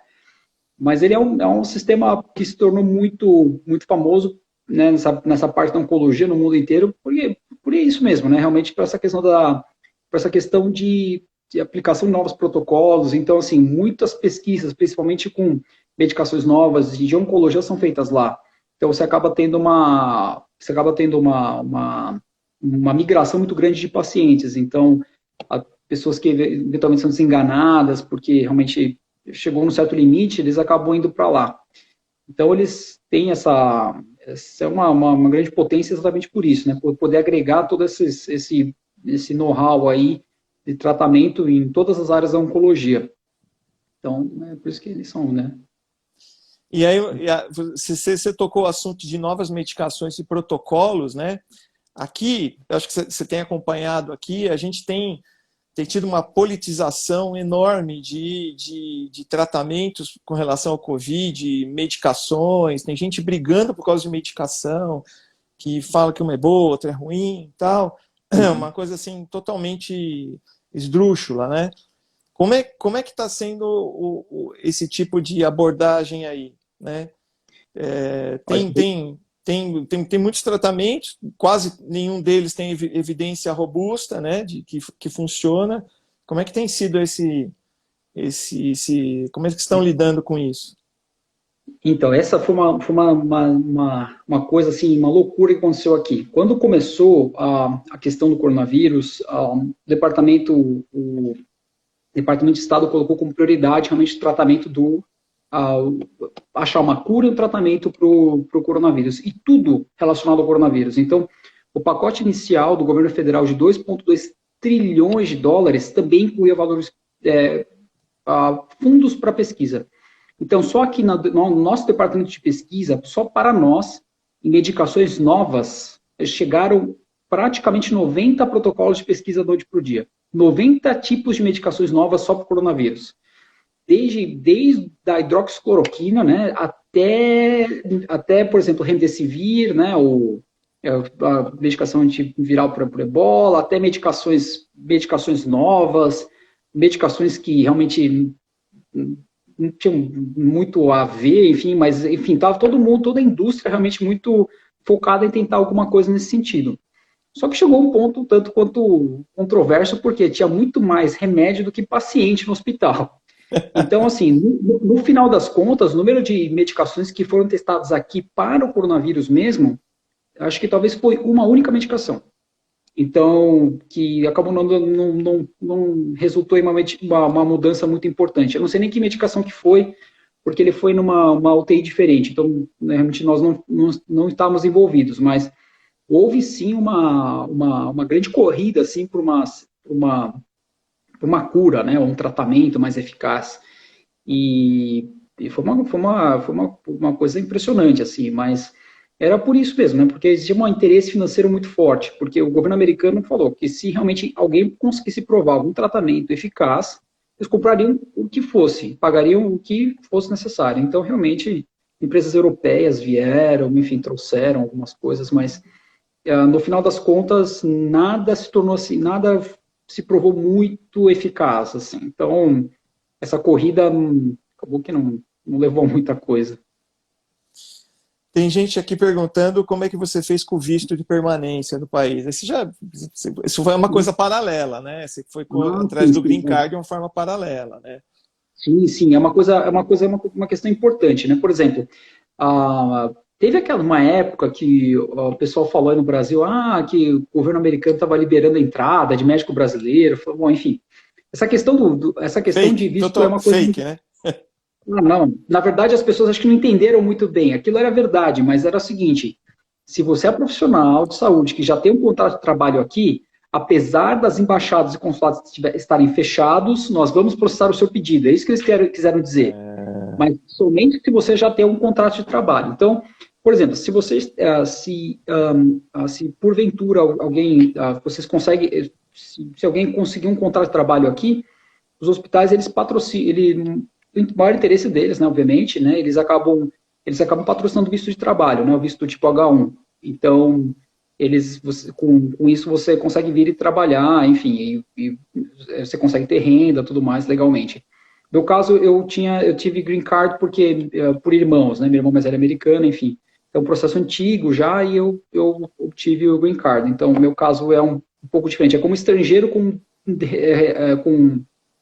Mas ele é um sistema que se tornou muito, muito famoso, né, nessa parte da oncologia no mundo inteiro, por isso mesmo, né? Realmente para essa questão de aplicação de novos protocolos. Então, assim, muitas pesquisas, principalmente com medicações novas de oncologia, são feitas lá. Então, você acaba tendo uma migração muito grande de pacientes. Então, pessoas que eventualmente são desenganadas, porque realmente chegou num certo limite, eles acabam indo para lá. Então, eles têm essa é uma grande potência exatamente por isso, né? Por poder agregar todo esse know-how aí de tratamento em todas as áreas da oncologia. Então, é por isso que eles são, né? E aí, você tocou o assunto de novas medicações e protocolos, né? Aqui, eu acho que você tem acompanhado aqui, a gente tem tido uma politização enorme de tratamentos com relação ao Covid, medicações, tem gente brigando por causa de medicação, que fala que uma é boa, outra é ruim e tal. É uma coisa assim totalmente esdrúxula, né? Como é que está sendo esse tipo de abordagem aí, né? tem muitos tratamentos, quase nenhum deles tem evidência robusta, né, de que funciona. Como é que tem sido como é que estão lidando com isso? Então, essa foi uma coisa, assim, uma loucura que aconteceu aqui. Quando começou a questão do coronavírus, o Departamento de Estado colocou como prioridade realmente o tratamento achar uma cura e um tratamento para o coronavírus, e tudo relacionado ao coronavírus. Então, o pacote inicial do governo federal de 2,2 trilhões de dólares também incluía valores, fundos para pesquisa. Então, só aqui no nosso departamento de pesquisa, só para nós, em medicações novas, chegaram praticamente 90 protocolos de pesquisa noite por dia. 90 tipos de medicações novas só para o coronavírus. Desde a hidroxicloroquina, né, até, por exemplo, remdesivir, né, a medicação antiviral para o ebola, até medicações novas, medicações que realmente não tinham muito a ver, enfim, mas, enfim, estava toda a indústria realmente muito focada em tentar alguma coisa nesse sentido. Só que chegou um ponto tanto quanto controverso, porque tinha muito mais remédio do que paciente no hospital. Então, assim, no final das contas, o número de medicações que foram testadas aqui para o coronavírus mesmo, acho que talvez foi uma única medicação. Então, que acabou não resultou em uma mudança muito importante. Eu não sei nem que medicação que foi, porque ele foi numa UTI diferente. Então, né, realmente nós não estávamos envolvidos, mas houve sim uma grande corrida assim, por uma cura, né, um tratamento mais eficaz. E foi uma coisa impressionante, assim, mas era por isso mesmo, né, porque existia um interesse financeiro muito forte, porque o governo americano falou que se realmente alguém conseguisse provar algum tratamento eficaz, eles comprariam o que fosse, pagariam o que fosse necessário. Então, realmente, empresas europeias vieram, enfim, trouxeram algumas coisas, mas no final das contas, nada se tornou assim, nada se provou muito eficaz, assim. Então, essa corrida acabou que não levou a muita coisa. Tem gente aqui perguntando como é que você fez com o visto de permanência no país. Isso foi uma coisa paralela, né? Você foi atrás do Green Card de uma forma paralela, né? Sim, é uma questão importante, né? Por exemplo, teve uma época que o pessoal falou aí no Brasil, que o governo americano estava liberando a entrada de médico brasileiro. Bom, enfim, essa questão fake, de visto é uma coisa fake, né? Não, na verdade as pessoas acho que não entenderam muito bem. Aquilo era verdade, mas era o seguinte: se você é profissional de saúde que já tem um contrato de trabalho aqui, apesar das embaixadas e consulados estarem fechados, nós vamos processar o seu pedido. É isso que eles quiseram dizer. Mas somente se você já tem um contrato de trabalho. Então, por exemplo, se vocês, se porventura vocês conseguem, se alguém conseguir um contrato de trabalho aqui, os hospitais eles patrocinam, o maior interesse deles, né, obviamente, né, eles acabam patrocinando o visto de trabalho, né, o visto tipo H1. Então, com isso você consegue vir e trabalhar, enfim, e você consegue ter renda, tudo mais legalmente. No meu caso, eu tive green card por irmãos, né, meu irmão mais velho é americano, enfim. É um processo antigo já e eu obtive o green card. Então, o meu caso é um pouco diferente. É como estrangeiro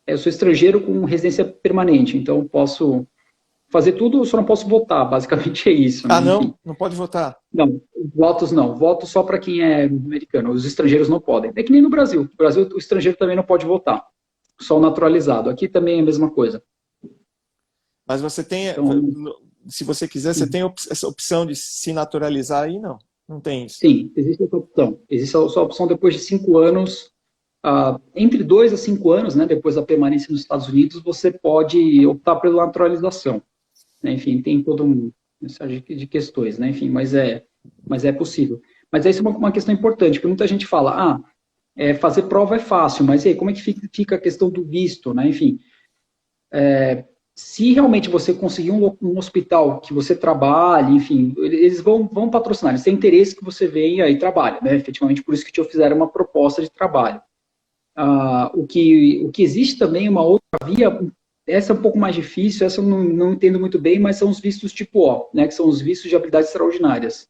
eu sou estrangeiro com residência permanente, então posso fazer tudo, só não posso votar, basicamente é isso. Né? Não? Não pode votar? Não, votos não. Voto só para quem é americano, os estrangeiros não podem. É que nem no Brasil. No Brasil, o estrangeiro também não pode votar, só o naturalizado. Aqui também é a mesma coisa. Mas você tem, se você quiser, você tem essa opção de se naturalizar aí? Não tem isso? Sim, existe essa opção. Existe essa opção depois de 5 anos, entre 2 a 5 anos, né, depois da permanência nos Estados Unidos, você pode optar pela naturalização. Né? Enfim, tem toda uma série de questões, né? Enfim, mas é possível. Mas essa é uma questão importante, porque muita gente fala, fazer prova é fácil, mas e aí, como é que fica a questão do visto, né? Enfim, se realmente você conseguir um hospital que você trabalhe, enfim, eles vão patrocinar, eles têm interesse que você venha e trabalhe, né? Efetivamente, por isso que te fizeram uma proposta de trabalho. O que existe também uma outra via, essa é um pouco mais difícil, essa eu não entendo muito bem, mas são os vistos tipo O, né, que são os vistos de habilidades extraordinárias.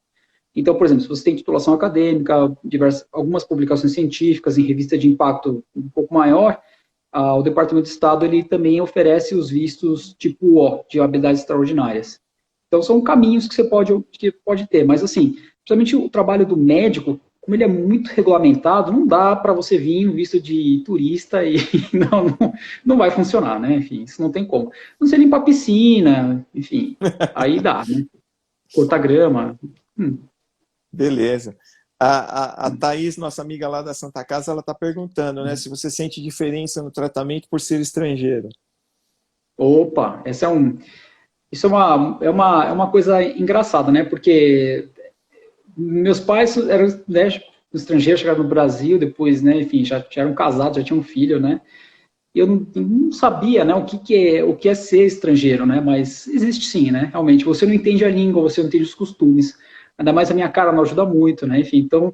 Então, por exemplo, se você tem titulação acadêmica, algumas publicações científicas em revista de impacto um pouco maior, o Departamento de Estado ele também oferece os vistos tipo O, de habilidades extraordinárias. Então, são caminhos que você pode ter, mas assim, principalmente o trabalho do médico, como ele é muito regulamentado, não dá para você vir um visto de turista e não vai funcionar, né? Enfim, isso não tem como. Não sei limpar piscina, enfim, aí dá, né? Cortar grama. Beleza. A Thaís, nossa amiga lá da Santa Casa, ela está perguntando, né, se você sente diferença no tratamento por ser estrangeiro. Opa, isso é uma coisa engraçada, né? Porque meus pais eram, né, estrangeiros, chegaram no Brasil, depois, né, enfim, já eram casados, já tinham um filho, né? E eu não sabia, né, o que é ser estrangeiro, né? Mas existe sim, né? Realmente, você não entende a língua, você não entende os costumes. Ainda mais a minha cara não ajuda muito, né? Enfim, então,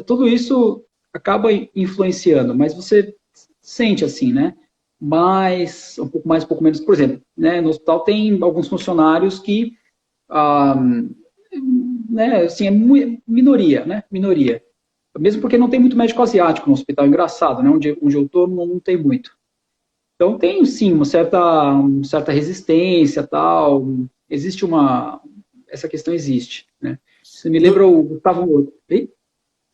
tudo isso acaba influenciando, mas você sente assim, né? Mas, um pouco menos, por exemplo, né, no hospital tem alguns funcionários que, né, assim, é minoria, né? Minoria. Mesmo porque não tem muito médico asiático no hospital, engraçado, né? Onde eu estou não tem muito. Então tem sim uma certa resistência, tal. Existe essa questão existe, né? Você me lembra o Gustavo...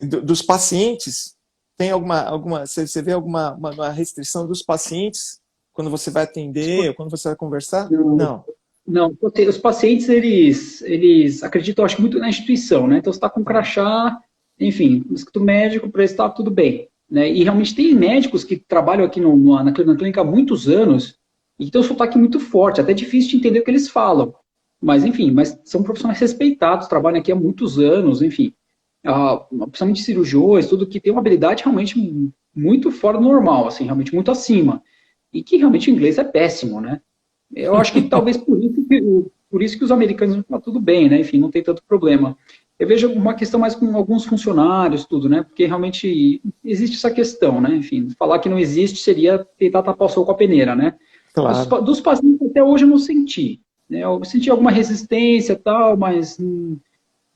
Dos pacientes, tem você vê uma restrição dos pacientes quando você vai atender, ou quando você vai conversar? Não. Não, os pacientes, eles acreditam, acho, muito na instituição, né? Então, você está com crachá, enfim, no escrito médico, para eles está tudo bem, né? E realmente tem médicos que trabalham aqui na clínica há muitos anos e que tem um sotaque muito forte, até difícil de entender o que eles falam. Mas, enfim, são profissionais respeitados, trabalham aqui há muitos anos, enfim. Principalmente cirurgiões, tudo que tem uma habilidade realmente muito fora do normal, assim, realmente muito acima. E que realmente o inglês é péssimo, né? Eu acho que talvez por isso que os americanos estão tudo bem, né? Enfim, não tem tanto problema. Eu vejo uma questão mais com alguns funcionários, tudo, né? Porque realmente existe essa questão, né? Enfim, falar que não existe seria tentar tapar o sol com a peneira, né? Claro. Dos pacientes até hoje eu não senti. Né? Eu senti alguma resistência e tal, mas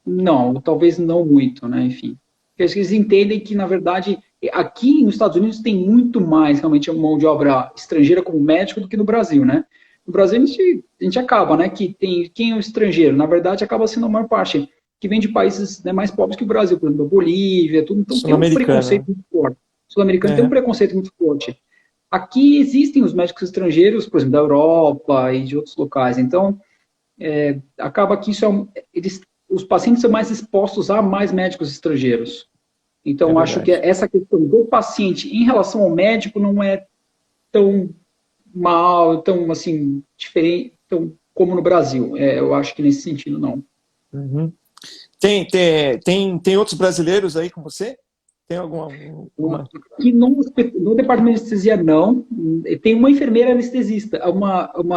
não, talvez não muito, né? Enfim. Porque eles entendem que, na verdade, aqui nos Estados Unidos tem muito mais realmente mão de obra estrangeira como médico do que no Brasil, né? No Brasil a gente acaba, né? Que tem quem é o estrangeiro, na verdade, acaba sendo a maior parte que vem de países, né, mais pobres que o Brasil, por exemplo, Bolívia, tudo. Então tem um preconceito muito forte. O sul-americano tem um preconceito muito forte. Aqui existem os médicos estrangeiros, por exemplo, da Europa e de outros locais. Então, acaba que os pacientes são mais expostos a mais médicos estrangeiros. Então, acho que essa questão do paciente em relação ao médico não é tão mal, tão assim, diferente, tão como no Brasil. Eu acho que nesse sentido, não. Uhum. Tem outros brasileiros aí com você? Tem alguma? Aqui no departamento de anestesia, não. Tem uma enfermeira anestesista,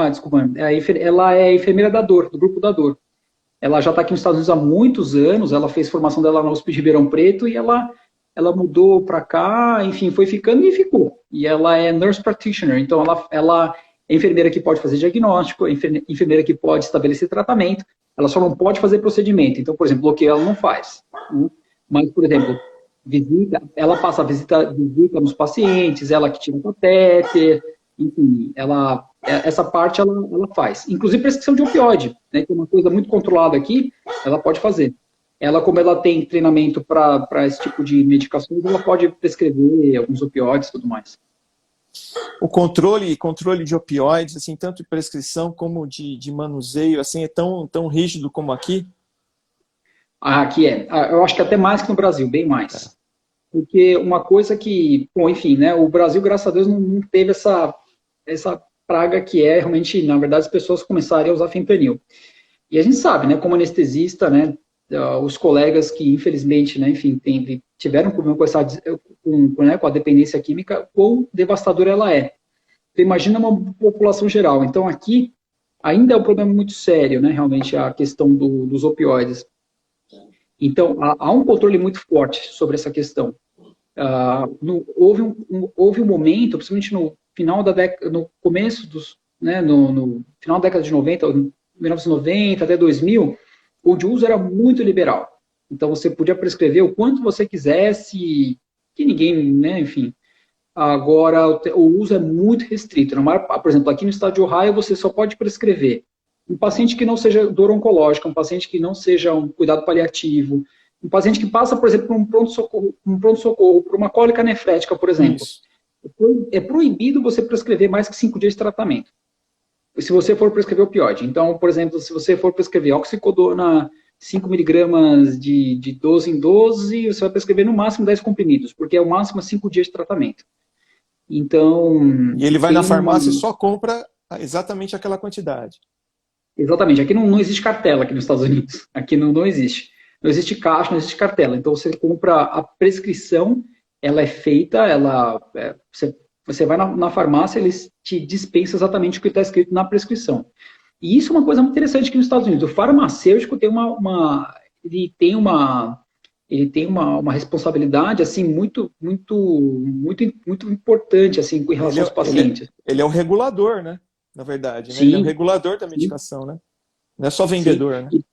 desculpa, ela é enfermeira da dor, do grupo da dor. Ela já está aqui nos Estados Unidos há muitos anos, ela fez formação dela na USP de Ribeirão Preto e ela mudou para cá, enfim, foi ficando e ficou. E ela é nurse practitioner, então ela é enfermeira que pode fazer diagnóstico, enfermeira que pode estabelecer tratamento, ela só não pode fazer procedimento. Então, por exemplo, bloqueio ela não faz. Mas, por exemplo, ela passa a visita nos pacientes, ela que tira o catéter, enfim, essa parte ela faz. Inclusive prescrição de opioide, né, que é uma coisa muito controlada aqui, ela pode fazer. Ela, como ela tem treinamento para esse tipo de medicações, ela pode prescrever alguns opioides e tudo mais. O controle de opioides, assim, tanto de prescrição como de manuseio, assim, é tão rígido como aqui? Aqui eu acho que até mais que no Brasil, bem mais. Porque uma coisa que, bom, enfim, né, o Brasil, graças a Deus, não teve essa praga que realmente, na verdade, as pessoas começarem a usar fentanil. E a gente sabe, né, como anestesista, né, os colegas que, infelizmente, né, enfim, tiveram problema com a dependência química, quão devastadora ela é. Então, imagina uma população geral. Então, aqui, ainda é um problema muito sério, né, realmente, a questão dos opioides. Então, há um controle muito forte sobre essa questão. Houve um momento, principalmente no final da década, no começo no final da década de 90, 1990 até 2000, onde o uso era muito liberal. Então, você podia prescrever o quanto você quisesse, que ninguém, né, enfim. Agora, o uso é muito restrito. Por exemplo, aqui no estado de Ohio, você só pode prescrever um paciente que não seja dor oncológica, um paciente que não seja um cuidado paliativo, um paciente que passa, por exemplo, por um pronto-socorro, por uma cólica nefrética, por exemplo. Isso. É proibido você prescrever mais que 5 dias de tratamento, se você for prescrever opioide. Então, por exemplo, se você for prescrever oxicodona 5 miligramas de 12 em 12, você vai prescrever no máximo 10 comprimidos, porque é o máximo 5 dias de tratamento. Então, E ele vai na farmácia e só compra exatamente aquela quantidade. exatamente. Aqui não existe cartela aqui nos Estados Unidos. Aqui não existe. Não existe caixa, não existe cartela. Então, você compra a prescrição, ela é feita, você vai na farmácia, eles te dispensam exatamente o que está escrito na prescrição. E isso é uma coisa muito interessante aqui nos Estados Unidos. O farmacêutico tem ele tem uma responsabilidade assim muito importante assim com relação aos pacientes. Ele é o regulador, né? Na verdade, né? Sim, Ele é o regulador da medicação, né? Não é só vendedor, sim. né?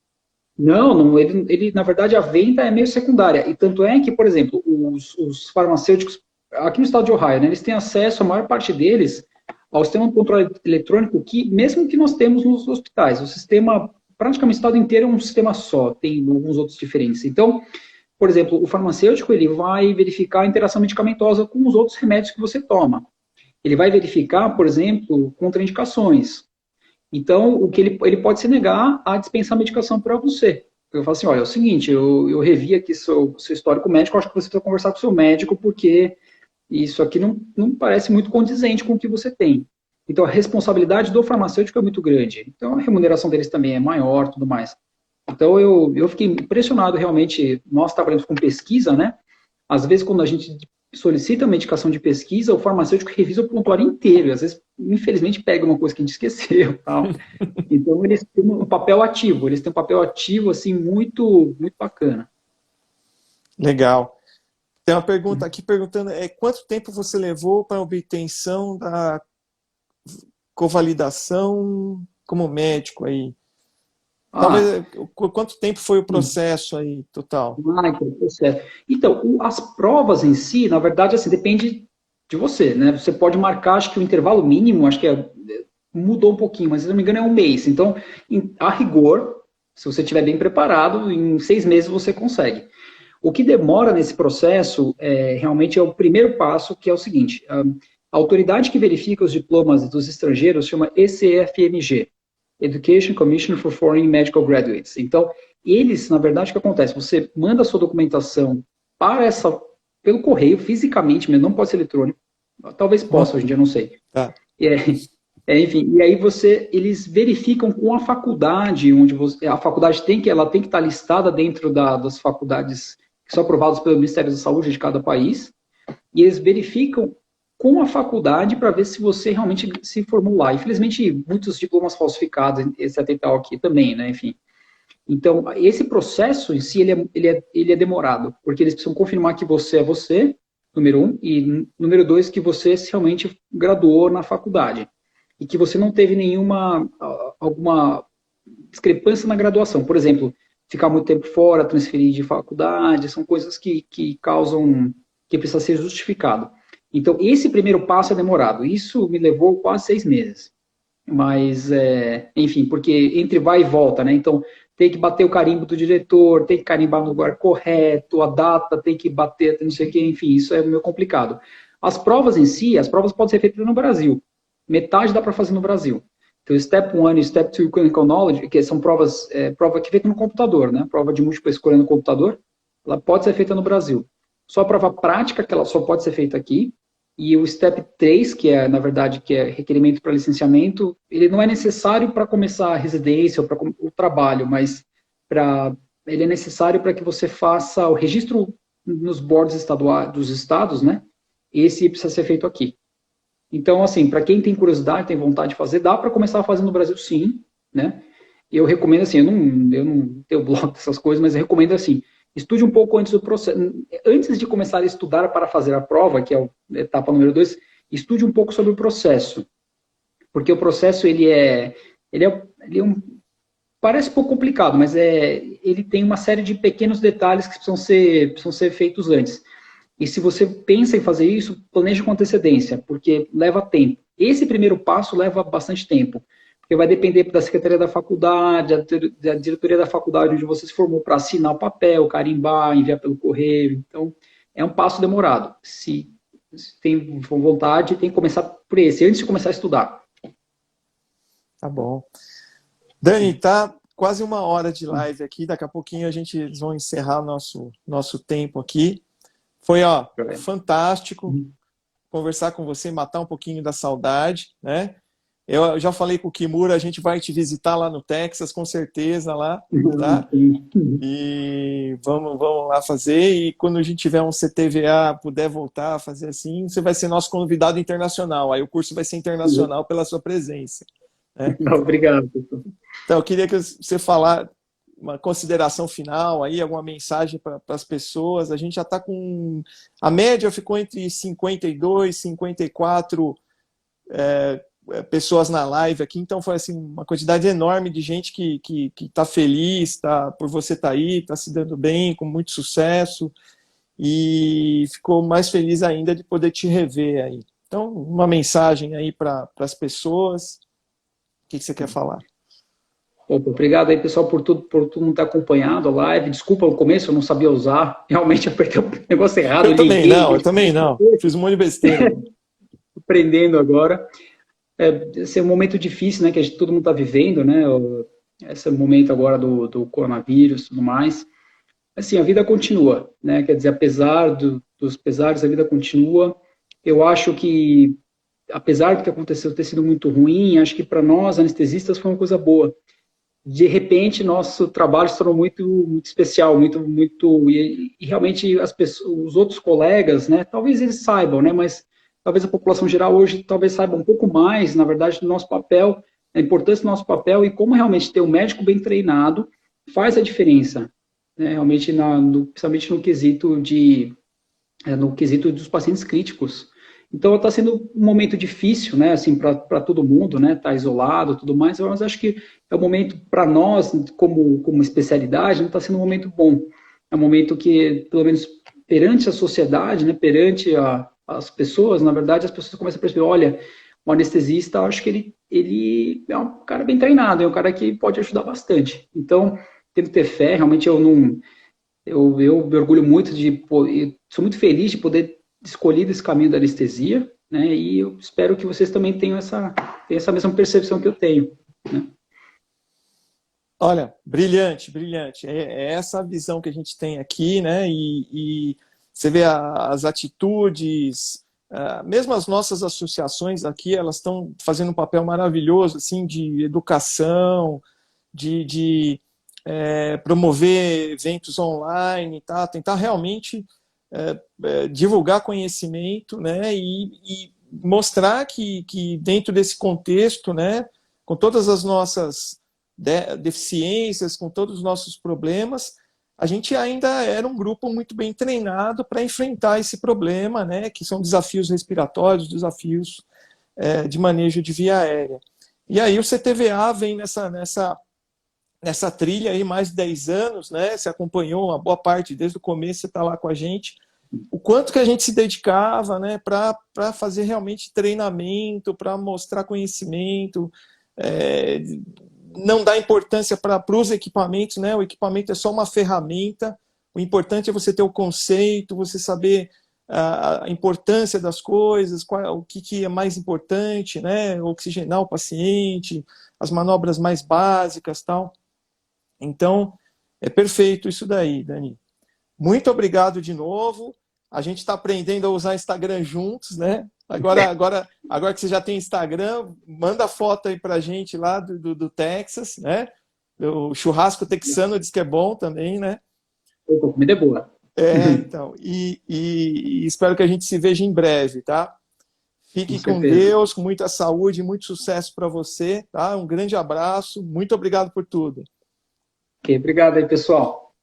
Não, ele, na verdade, a venda é meio secundária. E tanto é que, por exemplo, os farmacêuticos, aqui no estado de Ohio, né, eles têm acesso, a maior parte deles, ao sistema de controle eletrônico, que, mesmo que nós temos nos hospitais, o sistema, praticamente o estado inteiro é um sistema só, tem alguns outros diferentes. Então, por exemplo, o farmacêutico, ele vai verificar a interação medicamentosa com os outros remédios que você toma. Ele vai verificar, por exemplo, contraindicações. Então, o que ele pode se negar a dispensar medicação para você. Eu falo assim, olha, é o seguinte, eu revi aqui seu histórico médico, acho que você precisa conversar com o seu médico, porque isso aqui não parece muito condizente com o que você tem. Então, a responsabilidade do farmacêutico é muito grande. Então, a remuneração deles também é maior, tudo mais. Então, eu fiquei impressionado, realmente, nós trabalhamos com pesquisa, né? Às vezes, quando a gente solicita medicação de pesquisa, o farmacêutico revisa o prontuário inteiro, e às vezes, infelizmente, pega uma coisa que a gente esqueceu. Tal. Então, eles têm um papel ativo, assim, muito, muito bacana. Legal. Tem uma pergunta aqui perguntando, quanto tempo você levou para a obtenção da convalidação como médico aí? Talvez, quanto tempo foi o processo aí, total? Então, processo. Então, as provas em si, na verdade, assim, depende de você, né? Você pode marcar, acho que o intervalo mínimo, acho que mudou um pouquinho, mas se não me engano é um mês. Então, a rigor, se você estiver bem preparado, em 6 meses você consegue. O que demora nesse processo, realmente é o primeiro passo, que é o seguinte, a autoridade que verifica os diplomas dos estrangeiros chama ECFMG, Education Commission for Foreign Medical Graduates. Então, eles, na verdade, o que acontece? Você manda a sua documentação pelo correio, fisicamente, mas não pode ser eletrônico. Talvez possa, hoje em dia, não sei. Tá. Enfim, e aí eles verificam com a faculdade, a faculdade ela tem que estar listada dentro das faculdades que são aprovadas pelo Ministério da Saúde de cada país, e eles verificam com a faculdade para ver se você realmente se formou lá. Infelizmente, muitos diplomas falsificados, etc. e tal aqui também, né? Enfim. Então, esse processo em si, ele é demorado, porque eles precisam confirmar que você é você, número 1, e número 2, que você realmente graduou na faculdade, e que você não teve alguma discrepância na graduação. Por exemplo, ficar muito tempo fora, transferir de faculdade, são coisas que causam, que precisa ser justificado. Então, esse primeiro passo é demorado. Isso me levou quase 6 meses. Mas, enfim, porque entre vai e volta, né? Então, tem que bater o carimbo do diretor, tem que carimbar no lugar correto, a data tem que bater, não sei o que, enfim, isso é meio complicado. As provas em si, as provas podem ser feitas no Brasil. Metade dá para fazer no Brasil. Então, Step 1 e Step 2 Clinical Knowledge, que são provas, prova que é feita no computador, né? Prova de múltipla escolha no computador, ela pode ser feita no Brasil. Só a prova prática, que ela só pode ser feita aqui, e o Step 3, que é, na verdade, que é requerimento para licenciamento, ele não é necessário para começar a residência ou para o trabalho, mas ele é necessário para que você faça o registro nos boards estaduais dos estados, né? Esse precisa ser feito aqui. Então, assim, para quem tem curiosidade, tem vontade de fazer, dá para começar a fazer no Brasil, sim, né? Eu recomendo, assim, eu não tenho blog dessas coisas, mas eu recomendo, assim, estude um pouco antes do processo. Antes de começar a estudar para fazer a prova, que é a etapa número 2, estude um pouco sobre o processo. Porque o processo, ele é parece um pouco complicado, mas ele tem uma série de pequenos detalhes que precisam ser feitos antes. E se você pensa em fazer isso, planeje com antecedência, porque leva tempo. Esse primeiro passo leva bastante tempo, porque vai depender da secretaria da faculdade, da diretoria da faculdade onde você se formou para assinar o papel, carimbar, enviar pelo correio. Então, é um passo demorado. Se tem vontade, tem que começar por esse, antes de começar a estudar. Tá bom. Dani, tá quase 1 hora de live aqui, daqui a pouquinho eles vão encerrar nosso tempo aqui. Foi, fantástico conversar com você, matar um pouquinho da saudade, né? Eu já falei com o Kimura, a gente vai te visitar lá no Texas, com certeza, lá, tá? E vamos lá fazer, e quando a gente tiver um CTVA, puder voltar a fazer assim, você vai ser nosso convidado internacional, aí o curso vai ser internacional pela sua presença. Né? Obrigado. Então, eu queria que você falasse uma consideração final aí, alguma mensagem para as pessoas. A gente já está com... A média ficou entre 52, 54 pessoas na live aqui, então foi assim, uma quantidade enorme de gente que está feliz por você estar aí, está se dando bem, com muito sucesso, e ficou mais feliz ainda de poder te rever aí. Então, uma mensagem aí para as pessoas. O que você quer falar? Opa, obrigado aí, pessoal, por todo mundo ter acompanhado a live. Desculpa, no começo eu não sabia usar. Realmente apertei o negócio errado. Eu também não. Fiz um monte de besteira. Aprendendo agora. Esse é um momento difícil, né, que todo mundo está vivendo, né? Esse é o momento agora do coronavírus e tudo mais. Assim, a vida continua, né? Quer dizer, apesar dos pesares, a vida continua. Eu acho que, apesar do que aconteceu ter sido muito ruim, acho que para nós, anestesistas, foi uma coisa boa. De repente, nosso trabalho se tornou muito especial, e realmente os outros colegas, né, talvez eles saibam, né, mas talvez a população geral hoje talvez saiba um pouco mais, na verdade, do nosso papel, a importância do nosso papel e como realmente ter um médico bem treinado faz a diferença, né, realmente, principalmente no quesito dos pacientes críticos. Então, está sendo um momento difícil, né, assim, para todo mundo, né, tá isolado e tudo mais, mas acho que é um momento, para nós, como especialidade, está sendo um momento bom. É um momento que, pelo menos perante a sociedade, né, perante as pessoas, na verdade, as pessoas começam a perceber, olha, o anestesista, acho que ele é um cara bem treinado, é um cara que pode ajudar bastante. Então, tem que ter fé, realmente eu me orgulho muito sou muito feliz de poder escolhido esse caminho da anestesia, né, e eu espero que vocês também tenham essa mesma percepção que eu tenho. Né? Olha, brilhante, brilhante. É essa a visão que a gente tem aqui, né, e você vê as atitudes, mesmo as nossas associações aqui, elas estão fazendo um papel maravilhoso, assim, de educação, de promover eventos online, tá? Tentar realmente divulgar conhecimento, né, e mostrar que dentro desse contexto, né, com todas as nossas deficiências, com todos os nossos problemas, a gente ainda era um grupo muito bem treinado para enfrentar esse problema, né, que são desafios respiratórios, desafios de manejo de via aérea. E aí o CTVA vem nessa trilha aí mais de 10 anos, né? Você acompanhou uma boa parte desde o começo, você está lá com a gente. O quanto que a gente se dedicava, né, para fazer realmente treinamento, para mostrar conhecimento, não dar importância para os equipamentos, né? O equipamento é só uma ferramenta, o importante é você ter o conceito, você saber a importância das coisas, o que é mais importante, né? Oxigenar o paciente, as manobras mais básicas, tal. Então, é perfeito isso daí, Dani. Muito obrigado de novo. A gente está aprendendo a usar Instagram juntos, né? Agora que você já tem Instagram, manda foto aí pra gente lá do Texas, né? O churrasco texano diz que é bom também, né? A comida é boa. Então. E espero que a gente se veja em breve, tá? Fique com Deus, com muita saúde, muito sucesso para você, tá? Um grande abraço, muito obrigado por tudo. Ok, obrigado aí, pessoal.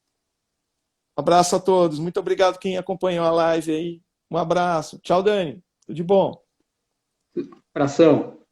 Um abraço a todos. Muito obrigado quem acompanhou a live aí. Um abraço. Tchau, Dani. Tudo de bom. Abração.